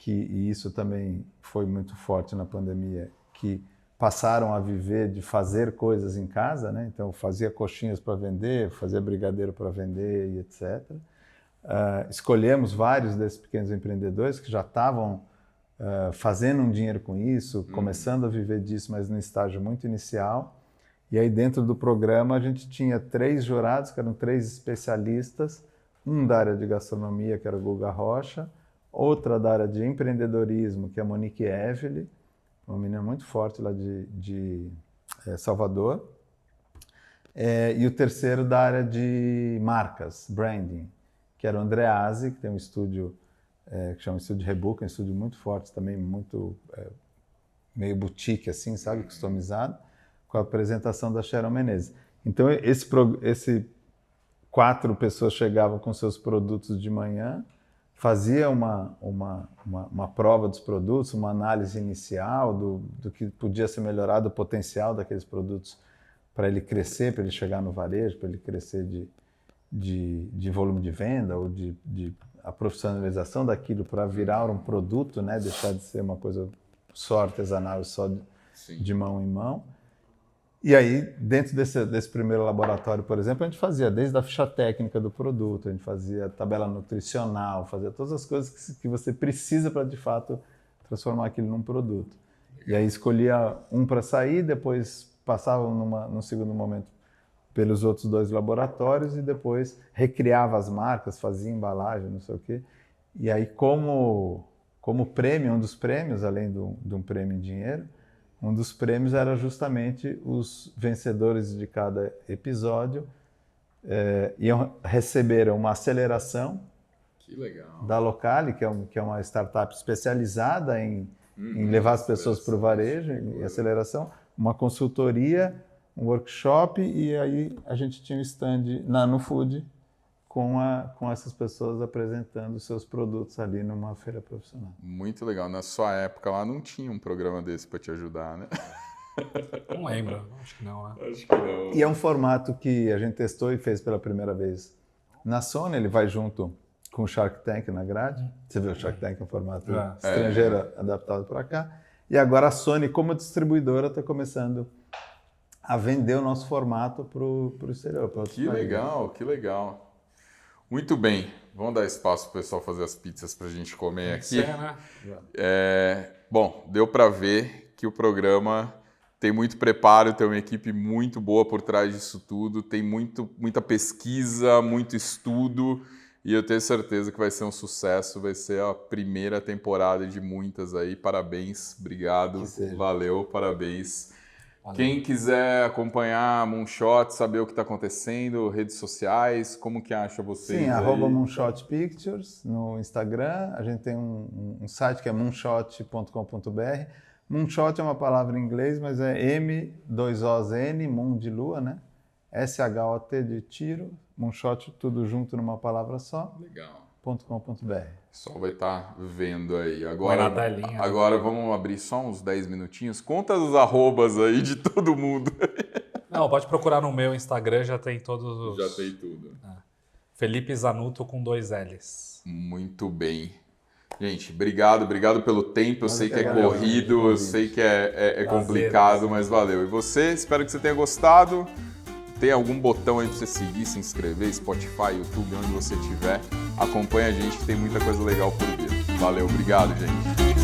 e isso também foi muito forte na pandemia, que passaram a viver de fazer coisas em casa, né? Então fazia coxinhas para vender, fazia brigadeiro para vender e etc. Escolhemos vários desses pequenos empreendedores que já estavam fazendo um dinheiro com isso, começando a viver disso, mas no estágio muito inicial. E aí dentro do programa a gente tinha 3 jurados, que eram 3 especialistas, um da área de gastronomia, que era o Guga Rocha, outra da área de empreendedorismo, que é a Monique Evely, uma menina muito forte lá de Salvador, e o terceiro da área de marcas, branding, que era o Andreazzi, que tem um estúdio que chama Estúdio Rebuca, um estúdio muito forte também, muito meio boutique, assim, sabe, customizado, com a apresentação da Sharon Menezes. Então, esse 4 pessoas chegavam com seus produtos de manhã, fazia uma prova dos produtos, uma análise inicial do que podia ser melhorado, o potencial daqueles produtos para ele crescer, para ele chegar no varejo, para ele crescer de volume de venda ou de a profissionalização daquilo para virar um produto, né? Deixar de ser uma coisa só artesanal, só de mão em mão. E aí, dentro desse primeiro laboratório, por exemplo, a gente fazia desde a ficha técnica do produto, a gente fazia tabela nutricional, fazia todas as coisas que você precisa para, de fato, transformar aquilo num produto. E aí escolhia um para sair, depois passava num segundo momento pelos outros 2 laboratórios e depois recriava as marcas, fazia embalagem, não sei o quê. E aí, como prêmio, um dos prêmios, além de um prêmio em dinheiro, um dos prêmios era justamente os vencedores de cada episódio iam receber uma aceleração da Locale, que é uma startup especializada em levar as pessoas para o varejo, em aceleração, uma consultoria, um workshop, e aí a gente tinha um stand no Food com essas pessoas apresentando seus produtos ali numa feira profissional. Muito legal. Na sua época lá não tinha um programa desse para te ajudar, né? Não lembro, acho que não, né? Acho que não. E é um formato que a gente testou e fez pela primeira vez na Sony. Ele vai junto com o Shark Tank na grade. Você viu o Shark Tank, é um formato estrangeiro adaptado para cá. E agora a Sony, como distribuidora, está começando a vender o nosso formato para o exterior. Que legal, que legal. Muito bem, vamos dar espaço para o pessoal fazer as pizzas para a gente comer aqui. Bom, deu para ver que o programa tem muito preparo, tem uma equipe muito boa por trás disso tudo, tem muita pesquisa, muito estudo, e eu tenho certeza que vai ser um sucesso, vai ser a primeira temporada de muitas aí. Parabéns, obrigado, valeu, parabéns. Quem quiser acompanhar Moonshot, saber o que está acontecendo, redes sociais, como que acha vocês? Sim, @Moonshot Pictures no Instagram. A gente tem um site que é moonshot.com.br. Moonshot é uma palavra em inglês, mas é M2ON, Moon de lua, né? SHOT de tiro, Moonshot tudo junto numa palavra só. Legal. .com.br. O pessoal vai estar vendo aí. Agora vamos abrir só uns 10 minutinhos. Conta os arrobas aí de todo mundo. Não, pode procurar no meu Instagram, já tem todos os... Já tem tudo. Felipe Zanutto com 2 L's. Muito bem. Gente, obrigado pelo tempo. Eu sei que é corrido, eu sei que é complicado, mas valeu. E você, espero que você tenha gostado. Tem algum botão aí para você seguir, se inscrever, Spotify, YouTube, onde você estiver. Acompanha a gente que tem muita coisa legal por vir. Valeu, obrigado, gente.